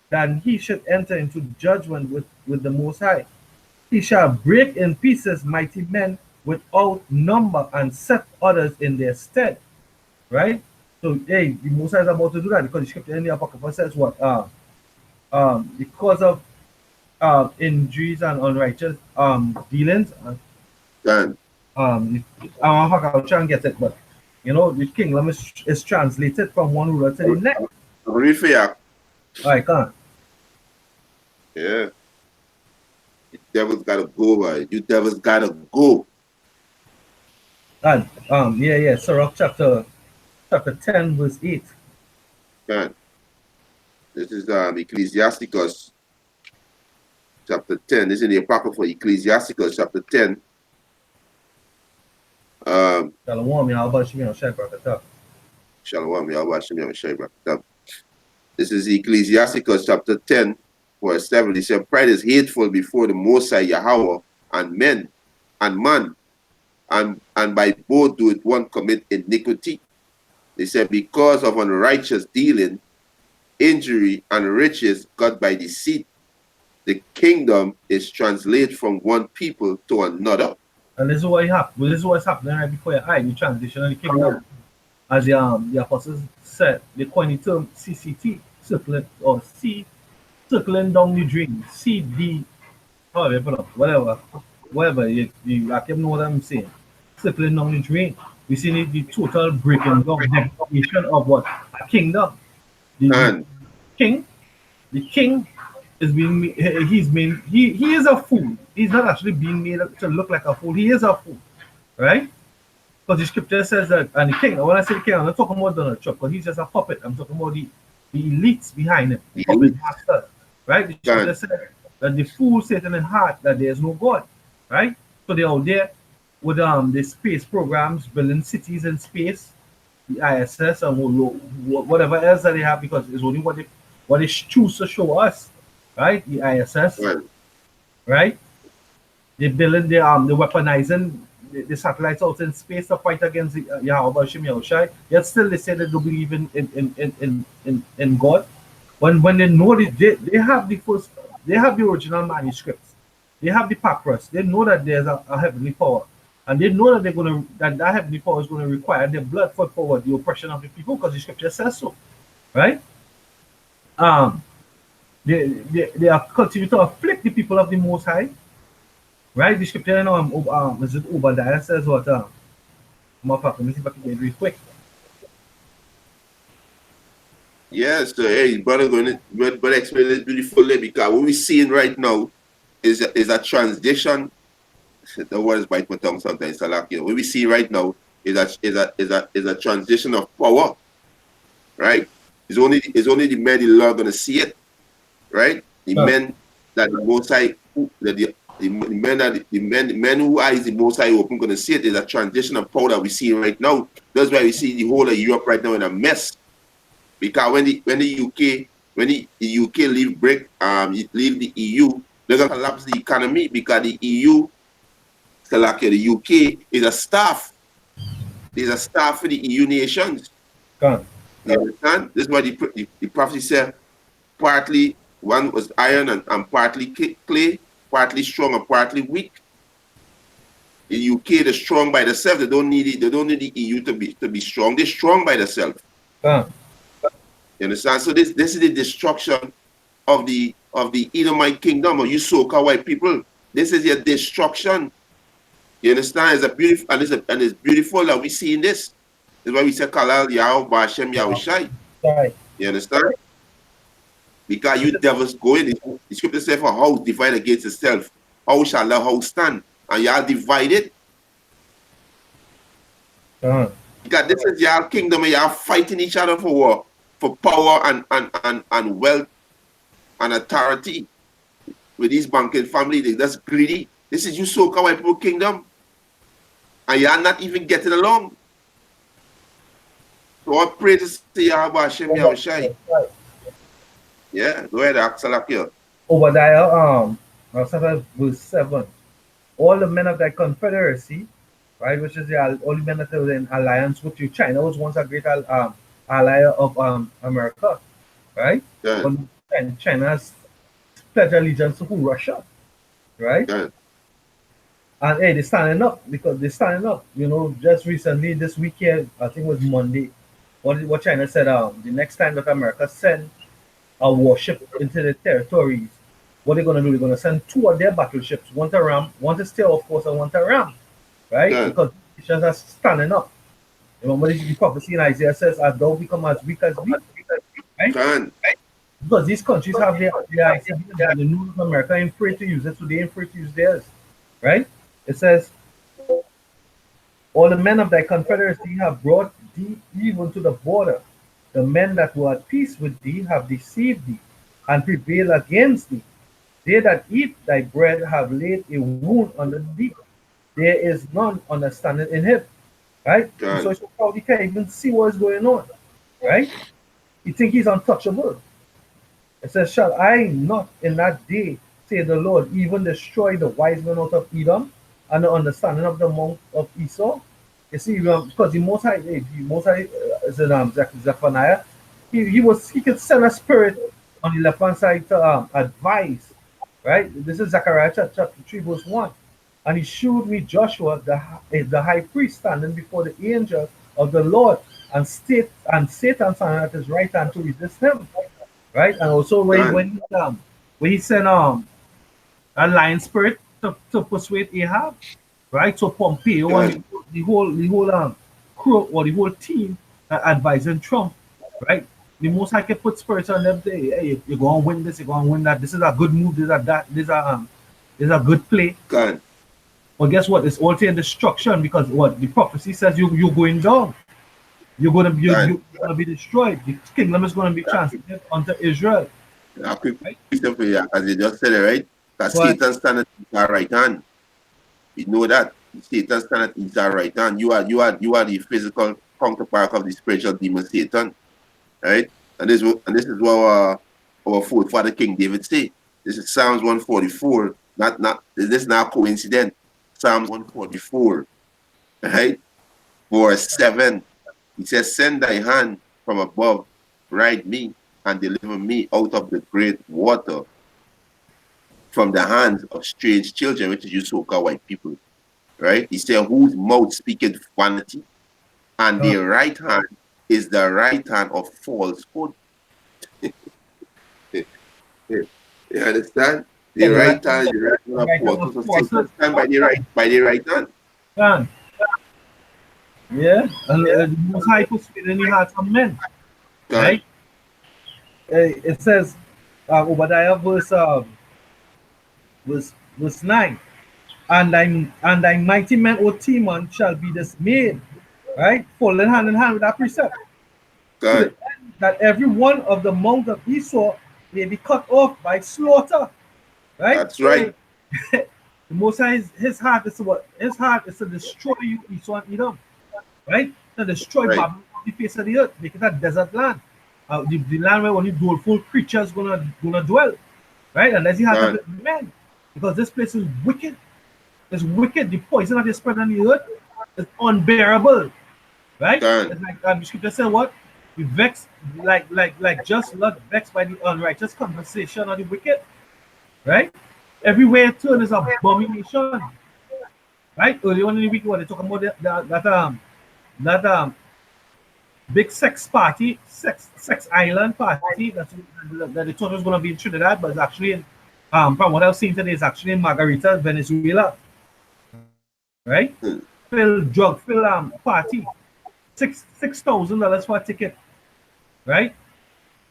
than he should enter into judgment with the Most High. He shall break in pieces mighty men without number and set others in their stead. Right? So, hey, the Most High is about to do that because the scripture in the Apocrypha says what? Because of injuries and unrighteous dealings. son. I'll try and get it, but you know, the kingdom is translated from one ruler to the next. I'm ready for you. I can't. Yeah. You devils gotta go, boy. You devils gotta go. And yeah, Sirach chapter 10, verse 8. Son. This is Ecclesiasticus chapter 10. This is in the Apocrypha Ecclesiasticus chapter 10. Shalom, Yahweh Shem Shai Barakatah. Shalom, Yahweh Hashem Yahweh Shai Barakatah. This is Ecclesiasticus chapter 10, verse 7. He said, pride is hateful before the Most High Yahweh, and men and man, and by both do it one commit iniquity. They said, because of unrighteous dealing, injury, and riches got by deceit, the kingdom is translated from one people to another. And this is what happened. Well, this is what's happening right before your eye, the transition of the kingdom. As the apostles said, they coined the term CCT, circling or C, circling down the dream. CD, however you pronounce, whatever you I can't know what I'm saying. Circling down the dream. We see the total breaking down, definition of what a kingdom. The king is being he is a fool. He's not actually being made to look like a fool. He is a fool, right? Because the scripture says that, and the king, when I say the king, I'm not talking about Donald Trump, because he's just a puppet. I'm talking about the elites behind him, the puppet masters, right? The scripture said that the fool said in his heart that there is no God, right? So they're out there with the space programs, building cities in space, the ISS, and whatever else that they have, because it's only what they choose to show us, right? The ISS, right? They're building they're weaponizing the satellites out in space to fight against Yahweh Shem Yahushai. Yet still they say that they believe in God. When they know they have the original manuscripts, they have the papyrus, they know that there's a heavenly power. And they know that that heavenly power is going to require their blood for forward the oppression of the people, because the scripture says so. Right? They are continue to afflict the people of the Most High. Right? The scripture is it Obadiah says what let me see if I can get it real quick. Yes, so hey, brother, but explain it beautifully, because what we're seeing right now is a transition. The words bite my tongue sometimes. So like, what we see right now is a transition of power, right? It's only the men in law gonna see it, right? The men that the Most High, the men who eyes the Most High open gonna see it. Is a transition of power that we see right now. That's why we see the whole of Europe right now in a mess. Because when the UK leave the EU, they're gonna collapse the economy, because the EU, like the UK, is a staff. There's a staff for the EU nations. You understand? This is why the prophecy said, partly one was iron and partly clay, partly strong and partly weak. The UK, they're strong by themselves. They don't need the EU to be strong. They're strong by themselves. You understand? So this is the destruction of the Edomite kingdom, or you so-called white people. This is your destruction. You understand? It's a beautiful, and it's beautiful that we see in this. That's why we say Kalal Yahweh Bashem Yahushai. Right. You understand? Because you devils go in, the scripture says, for house divided against itself, how shall the house stand? And y'all divided. Because this is y'all kingdom, and y'all fighting each other for war, for power and wealth and authority. With these banking family, that's greedy. This is you so-called white people kingdom. And y'all not even getting along. So I pray to see Yahweh Hashem Yahushai. Yeah, go ahead, Axel. Obadiah, verse 7. All the men of that confederacy, right, which is the only men that were in alliance with you. China was once a great ally of America, right? Yeah. But China has pledged allegiance to Russia, right? Yeah. And hey, they're standing up because they're standing up. You know, just recently, this weekend, I think it was Monday, what China said, the next time that America send a warship into the territories, what they're going to do, they're going to send 2 of their battleships, one to ram, one to steer off course, and one to ram, right? Yeah. Because nations are standing up. Remember the prophecy in Isaiah says, as thou become as weak as we, right? Can. Because these countries have their ideas, and the news of America ain't free to use it, so they ain't free to use theirs, right? It says, all the men of thy confederacy have brought thee even to the border. The men that were at peace with thee have deceived thee and prevailed against thee. They that eat thy bread have laid a wound under thee. There is none understanding in him. Right? Right. So it's probably can't even see what is going on. Right? You think he's untouchable. It says, shall I not in that day, say the Lord, even destroy the wise men out of Edom and the understanding of the monk of Esau? You see, because the Most High is in Zephaniah, he could send a spirit on the left hand side to advise, right? This is Zechariah chapter 3 verse 1. And he showed me Joshua the high priest standing before the angel of the Lord, and Satan standing at his right hand to resist him, right? And also when he sent a lion spirit to persuade Ahab, right? So Pompeo and the whole crew, or the whole team advising Trump, right? The Most High can put spirits on them. Say, hey, you're going to win this, you're going to win that. This is a good move. This is a good play. Can. But guess what? It's all in destruction, because what the prophecy says, you're going down. You're gonna be destroyed. The kingdom is gonna be transferred unto Israel. A quick question for you, as you just said it, right? Because Satan stands at his right hand. You know that Satan stands at his right hand. You are the physical counterpart of the spiritual demon Satan, right? And this is what our forefather King David said. This is Psalms 144. This is not coincident. Psalms 144, right? Verse 7. He says, send thy hand from above, ride me, and deliver me out of the great water, from the hands of strange children, which is you so-called white people, right? He said, whose mouth speaketh vanity, and their right hand is the right hand of falsehood. You understand? The right hand is the right hand of falsehood. So Satan stand by the right hand. Yeah, and the Most High puts it in the hearts of men, right? It says, Obadiah verse 9, and thy mighty men, O Timon, shall be dismayed, right? Falling hand in hand with that precept. So that every one of the mount of Esau may be cut off by slaughter, right? That's right. The Most High, his heart is what? His heart is to destroy you, Esau and Edom. Right? To destroy Babylon on the face of the earth, make it a desert land. The land where only doleful creatures gonna dwell. Right? Unless you have men. Because this place is wicked. It's wicked. The poison that they spread on the earth is unbearable. Right? It's like the scripture said what? We vex like just not vexed by the unrighteous conversation of the wicked. Right? Everywhere you turn is abomination. Right? Earlier on in the week when they talk about big sex party, sex island party that they thought was going to be in Trinidad, but it's actually in, from what I've seen today, it's actually in Margarita, Venezuela, right? Drug fill party, $6,000 for a ticket, right?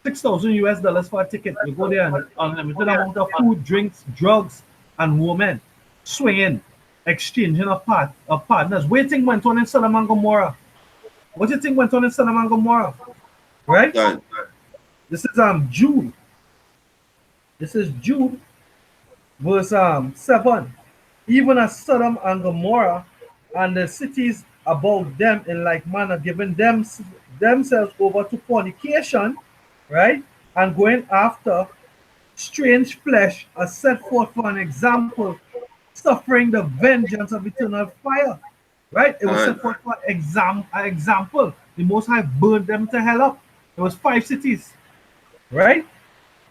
6,000 US dollars for a ticket. You go there and unlimited amount of food, drinks, drugs, and women swinging, exchanging of partners. What do you think went on in Sodom and Gomorrah? What do you think went on in Sodom and Gomorrah? Right? Done. This is Jude. This is Jude verse 7. Even as Sodom and Gomorrah and the cities about them in like manner, giving themselves over to fornication, right? And going after strange flesh are set forth for an example, suffering the vengeance of eternal fire. Right? It was Done. set forth for an example. The Most High burned them to hell up. It was 5 cities. Right?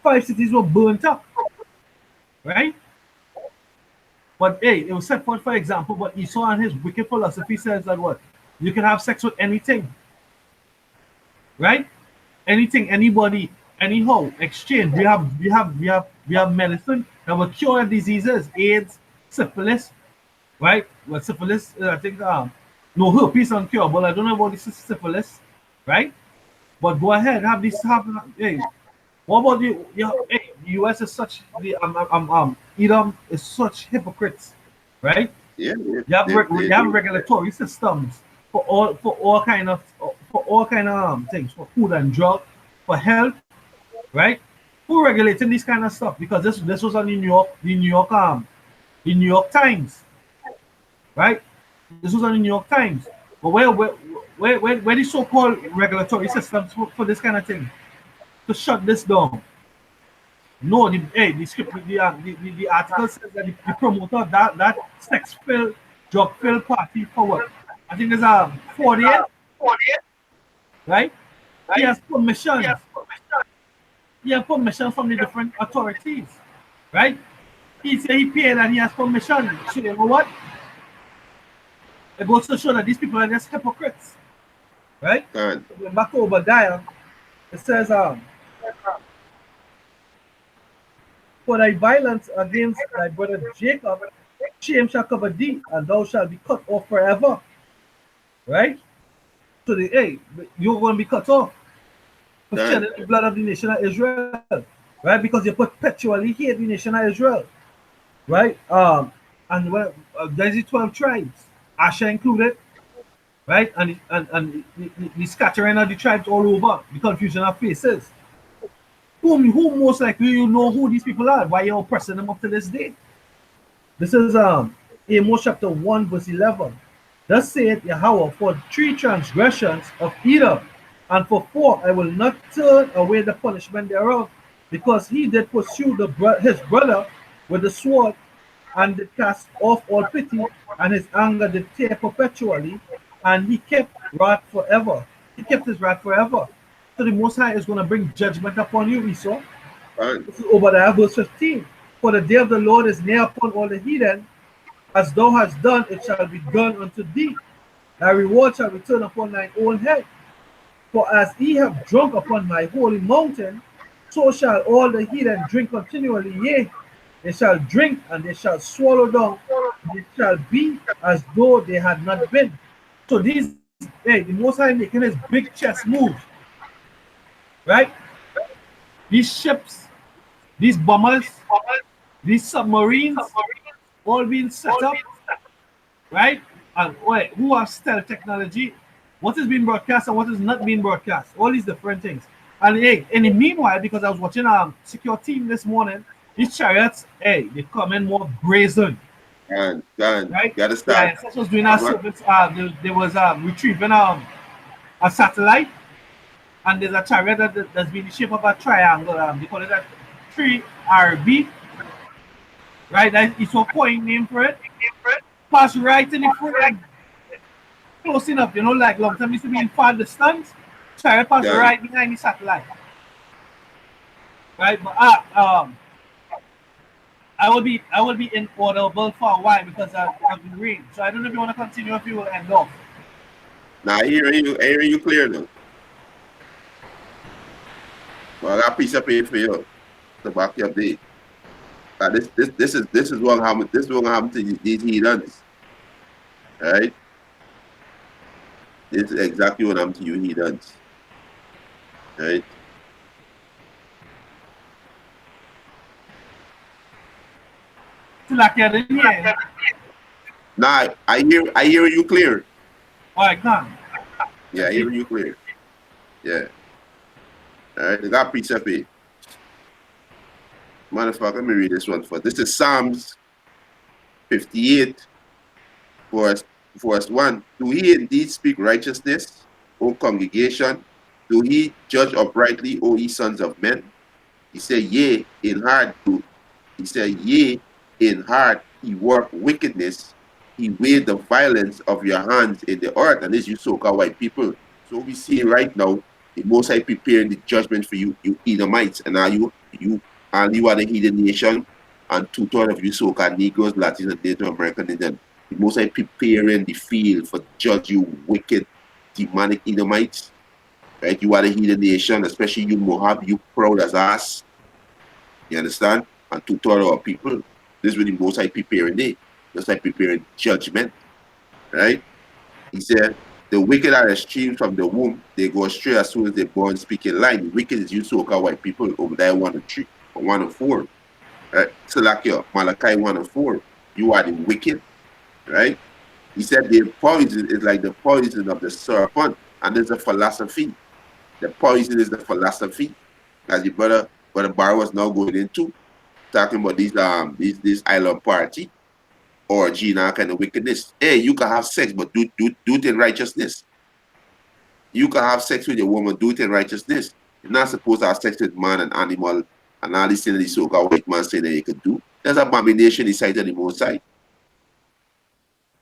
5 cities were burnt up. Right? But hey, it was set forth for example, but Esau and his wicked philosophy says that what? You can have sex with anything. Right? Anything, anybody, anyhow, exchange. We have medicine that will cure diseases, AIDS, syphilis, right? Well, syphilis, I think no herpes uncurable. I don't know about this syphilis, right? But go ahead, have this happen. Hey, what about the hey, the US is such the Edom is such hypocrites, right? Yeah, You have regulatory systems for all kind of things, for food and drug, for health, right? Who regulating this kind of stuff? Because this was on the New York Times, right? This was on the New York Times. But where the so-called regulatory systems for this kind of thing to shut this down? No, the script, the article says that the promoter of that sex filled, drug filled party for what? I think there's 48, right? He has permissions. He has permission from the different authorities, right? He said he paid and he has permission. So you know what? It goes to show that these people are just hypocrites, right? Done. Going back to Obadiah, it says, for thy violence against thy brother Jacob, shame shall cover thee, and thou shalt be cut off forever. Right? So hey, you're going to be cut off for shedding the blood of the nation of Israel, right? Because you perpetually hate the nation of Israel, right? And there's the 12 tribes, Asher included, right? And the scattering of the tribes all over, the confusion of faces. Who most likely you know who these people are? Why you're oppressing them up to this day? This is Amos chapter 1 verse 11. Thus saith Yahweh, for 3 transgressions of Edom, and for 4 I will not turn away the punishment thereof, because he did pursue his brother with the sword, and did cast off all pity, and his anger did tear perpetually, and he kept wrath forever. He kept his wrath forever. So the Most High is going to bring judgment upon you, Esau. This is Obadiah verse 15. For the day of the Lord is near upon all the heathen. As thou hast done, it shall be done unto thee. Thy reward shall return upon thine own head. For as ye have drunk upon my holy mountain, so shall all the heathen drink continually. Yea, they shall drink, and they shall swallow down. It shall be as though they had not been. So these, hey, the Most High making his big chess move. Right? These ships, these bombers, these submarines, all being set up, right? And wait, who have stealth technology? What is being broadcast and what is not being broadcast? All these different things. And hey, in the meanwhile, because I was watching Secure Team this morning, these chariots, hey, they come in more brazen. Done. Right? Gotta start. Yeah, was doing our service. There was retrieving a satellite. And there's a chariot that's been in the shape of a triangle. They call it a 3RB. Right? It's a coin name for it. Pass right in the front. Close enough, like long time used to be in far distance. Chariot pass right behind the satellite. Right? But I will be inaudible for a while because I've been rain. So I don't know if you want to continue or if you will end off. Now I hear you clear now. So I got a piece of paper for you to back you up there. This is what happened. This is what happened to these heathens, right? This is exactly what happened to you heathens, right? Still like you're in here. Now I hear you clear. All right, come. Yeah, I hear you clear. Yeah. All right, I got precept here. Motherfucker, let me read this one first. This is Psalms 58, verse 1. Do he indeed speak righteousness, O congregation? Do he judge uprightly, O ye sons of men? He said, yea, in heart do. He said, yea, in heart he work wickedness. He weighed the violence of your hands in the earth. And this you so-called white people. So we see right now, the Most High preparing the judgment for you, you Edomites. And now you are the heathen nation, and two-thirds of you so-called Negroes, Latinos, and Native American Indian. The Most High preparing the field for judge you wicked, demonic Edomites. Right? You are the heathen nation, especially you Moab, you proud as us. You understand? And two-thirds of our people. This is really Most High preparing it. Most High preparing judgment. Right? He said, the wicked are estranged from the womb. They go astray as soon as they're born speaking line. The wicked is you so-called white people over there 1 and 3 or 1 and 4. Right? So like your Malachi 1 and 4. You are the wicked. Right? He said the poison is like the poison of the serpent. And there's a philosophy. The poison is the philosophy. As the brother Barr was now going into, talking about this island party or Gina kind of wickedness. Hey, you can have sex, but do it in righteousness. You can have sex with your woman, do it in righteousness. You're not supposed to have sex with man and animal and all these things that the so-called white man saying that you could do. There's abomination inside of the Most High.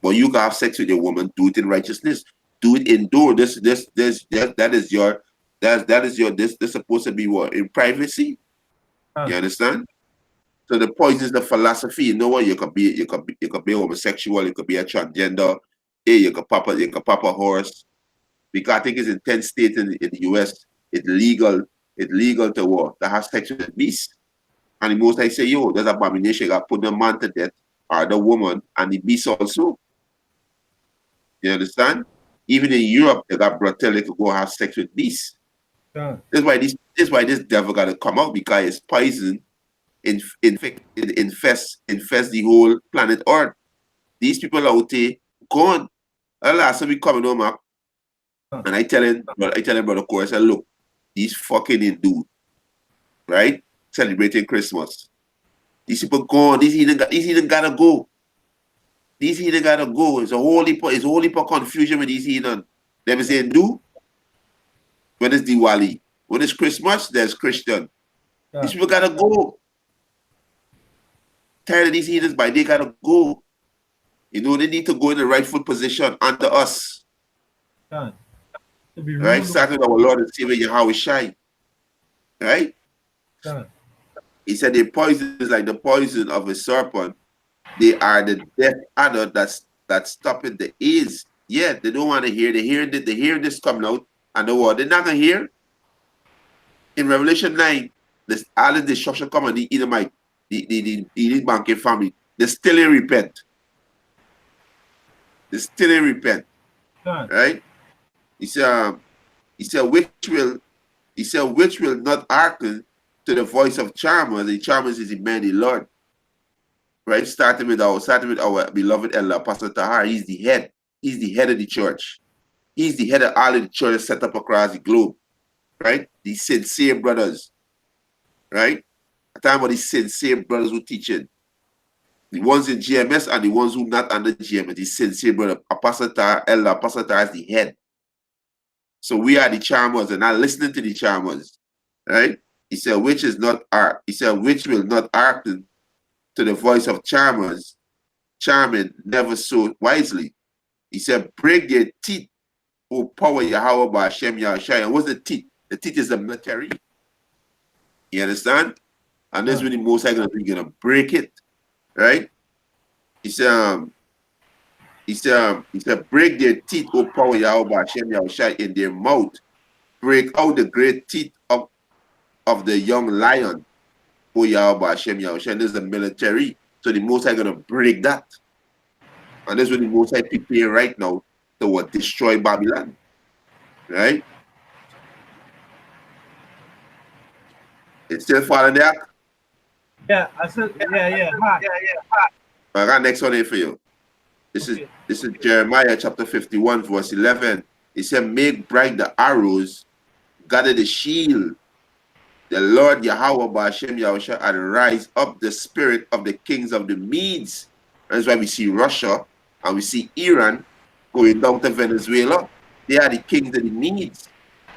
But you can have sex with your woman, do it in righteousness. Do it indoor. This is supposed to be what? In privacy. You understand? So the poison is the philosophy. You know what? You could be homosexual, you could be a transgender, you could pop a horse. Because I think it's in 10 states in the US, it's legal to what? To have sex with beasts. And the most I say, yo, there's abomination, you gotta put the man to death, or the woman, and the beast also. You understand? Even in Europe, they got brutality to go have sex with beasts. That's why this devil gotta come out, because it's poison infest the whole planet Earth. These people out there gone. Last we coming home up, and I tell him, brother Corey, I said, look, these fucking Hindu, right? Celebrating Christmas. These people gone. These heathen gotta go. These heathen gotta go. It's a whole heap of confusion with these heathen. Them is Hindu. When it's Diwali. When it's Christmas, there's Christian. These people gotta go. Tired of these heathens, but they gotta go. You know, they need to go in the rightful position under us. Right? Starting with our Lord and Savior Yahweh Shai. Right? He said the poison is like the poison of a serpent. They are the death adder that's stopping the ears. Yeah, they don't want to hear. They hear this coming out, and the word they're not gonna hear. In Revelation 9, this all the destruction come on the Edomite, the banking family. They still ain't repent. They still ain't repent. Right? He said, which will not hearken to the voice of charmers. The charmers is the man, the Lord. Right? Starting with our beloved elder Apostle Tahar. He's the head. He's the head of the church. He's the head of all of the churches set up across the globe. Right? These sincere brothers. Right? A time about these sincere brothers who teaching. The ones in GMS and the ones who not under GMS. The sincere brother Apostle Tahar, elder Apostle Tahar is the head. So we are the charmers and not listening to the charmers. Right? He said, which will not hearken to the voice of charmers, charming never so wisely. He said, break their teeth, O power Yahweh by Hashem Yahushai. And what's the teeth? The teeth is the military. You understand? And that's when the Most High gonna break it. Right? He said, break their teeth, O power Yahweh by Hashem Yahushai, in their mouth. Break out the great teeth of of the young lion. Oh Yahweh Hashem Yahushua. There's a military. So the Most High gonna break that. And that's what the Most High preparing right now to what destroy Babylon. Right? It's still following there. Yeah, I said, yeah. Hi. I got next one here for you. This is Jeremiah chapter 51, verse 11. It said, make bright the arrows, gather the shield. The Lord Yahweh Ba'ashem Yahushua and rise up the spirit of the kings of the Medes. That's why we see Russia and we see Iran going down to Venezuela. They are the kings of the Medes.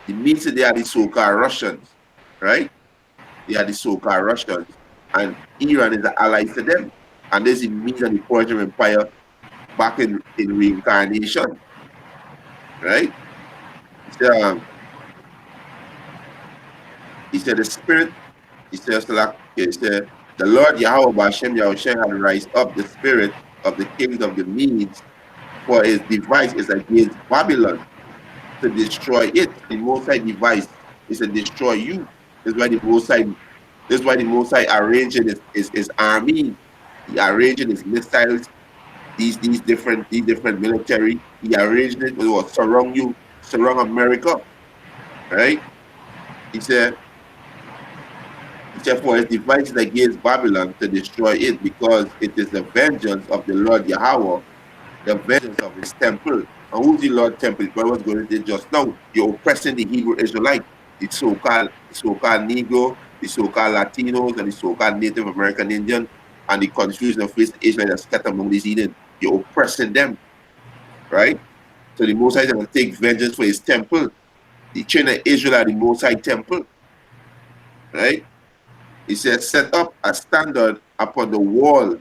The Medes, they are the so-called Russians, right? They are the so-called Russians. And Iran is the ally to them. And there's the Medes and the Persian Empire back in reincarnation, right? So, he said the spirit, he said, the Lord Yahweh Ba'ashem Yahushua had raised up the spirit of the kings of the Medes, for his device is against Babylon to destroy it. The Most High device is to destroy you. That's why the Most High arranging his army. He arranging his missiles, these different military. He arranged it to surround you, surround America, right? He said, for his device is against Babylon to destroy it, because it is the vengeance of the Lord Yahweh, the vengeance of his temple. And who's the Lord temple? What was going to do just now? You're oppressing the Hebrew Israelite, the so-called Negro, the so-called Latinos, and the so-called Native American Indian, and the confusion of the Israelites that scattered among these Eden. You're oppressing them, right? So the Most High is going to take vengeance for his temple. The children of Israel are the Most High temple, right? He said, set up a standard upon the wall of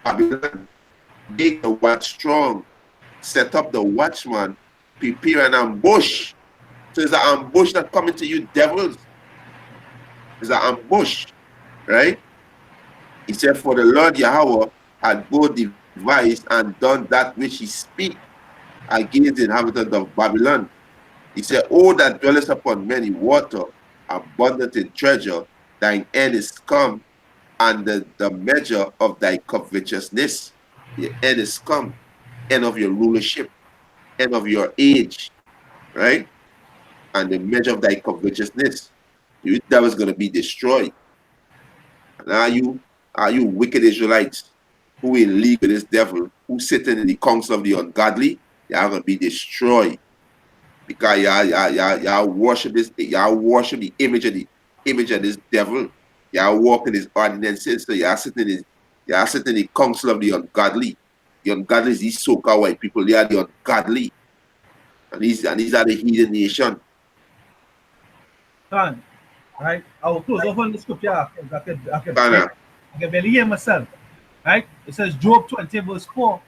Babylon, make the watch strong, set up the watchman, prepare an ambush. So it's an ambush that coming to you, devils. It's an ambush, right? He said, for the Lord Yahweh had both devised and done that which he speak against the inhabitants of Babylon. He said, oh, that dwellest upon many water, abundant in treasure, thine end is come, and the measure of thy covetousness. The end is come, end of your rulership, end of your age, right? And the measure of thy covetousness. You devil's going to be destroyed. And are you wicked Israelites who in league with this devil, who sitting in the council of the ungodly? You are going to be destroyed. Because y'all worship the image of this devil. Y'all walk in his ordinances. So y'all sitting in the council of the ungodly. The ungodly is these so-called white people. They are the ungodly. And these are the heathen nation. Done. Right? I will close off on the scripture. I can barely hear myself. Right? It says Job 20 verse 4.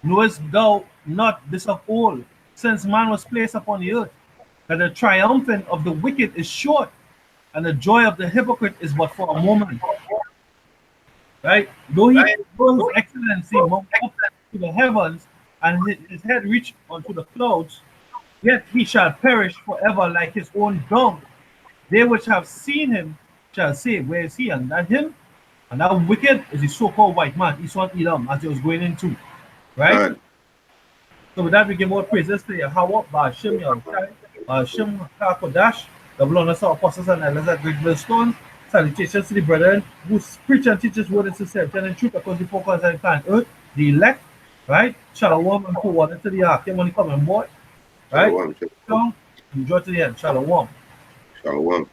Knowest thou not this of old, since man was placed upon the earth, that the triumphing of the wicked is short, and the joy of the hypocrite is but for a moment. Right? Though his excellency mounted up to the heavens, and his head reached unto the clouds, yet he shall perish forever like his own dung. They which have seen him shall say, where is he? And that him? And that wicked is the so-called white man, Esau Edom, as he was going into. Right? So with that, we give more praises to Yahweh, Ba'ashem Yahushai, Ba'ashem HaKodash, the blood of apostles and elders at Great Millstone. Salutations to the brethren who preach and teach his word in sincerity and in truth, because the focus on planet earth, the elect, right? Shalom and forward into the ark. When you come on board, right? Shalom. Enjoy to the end. Shalom. Shalom.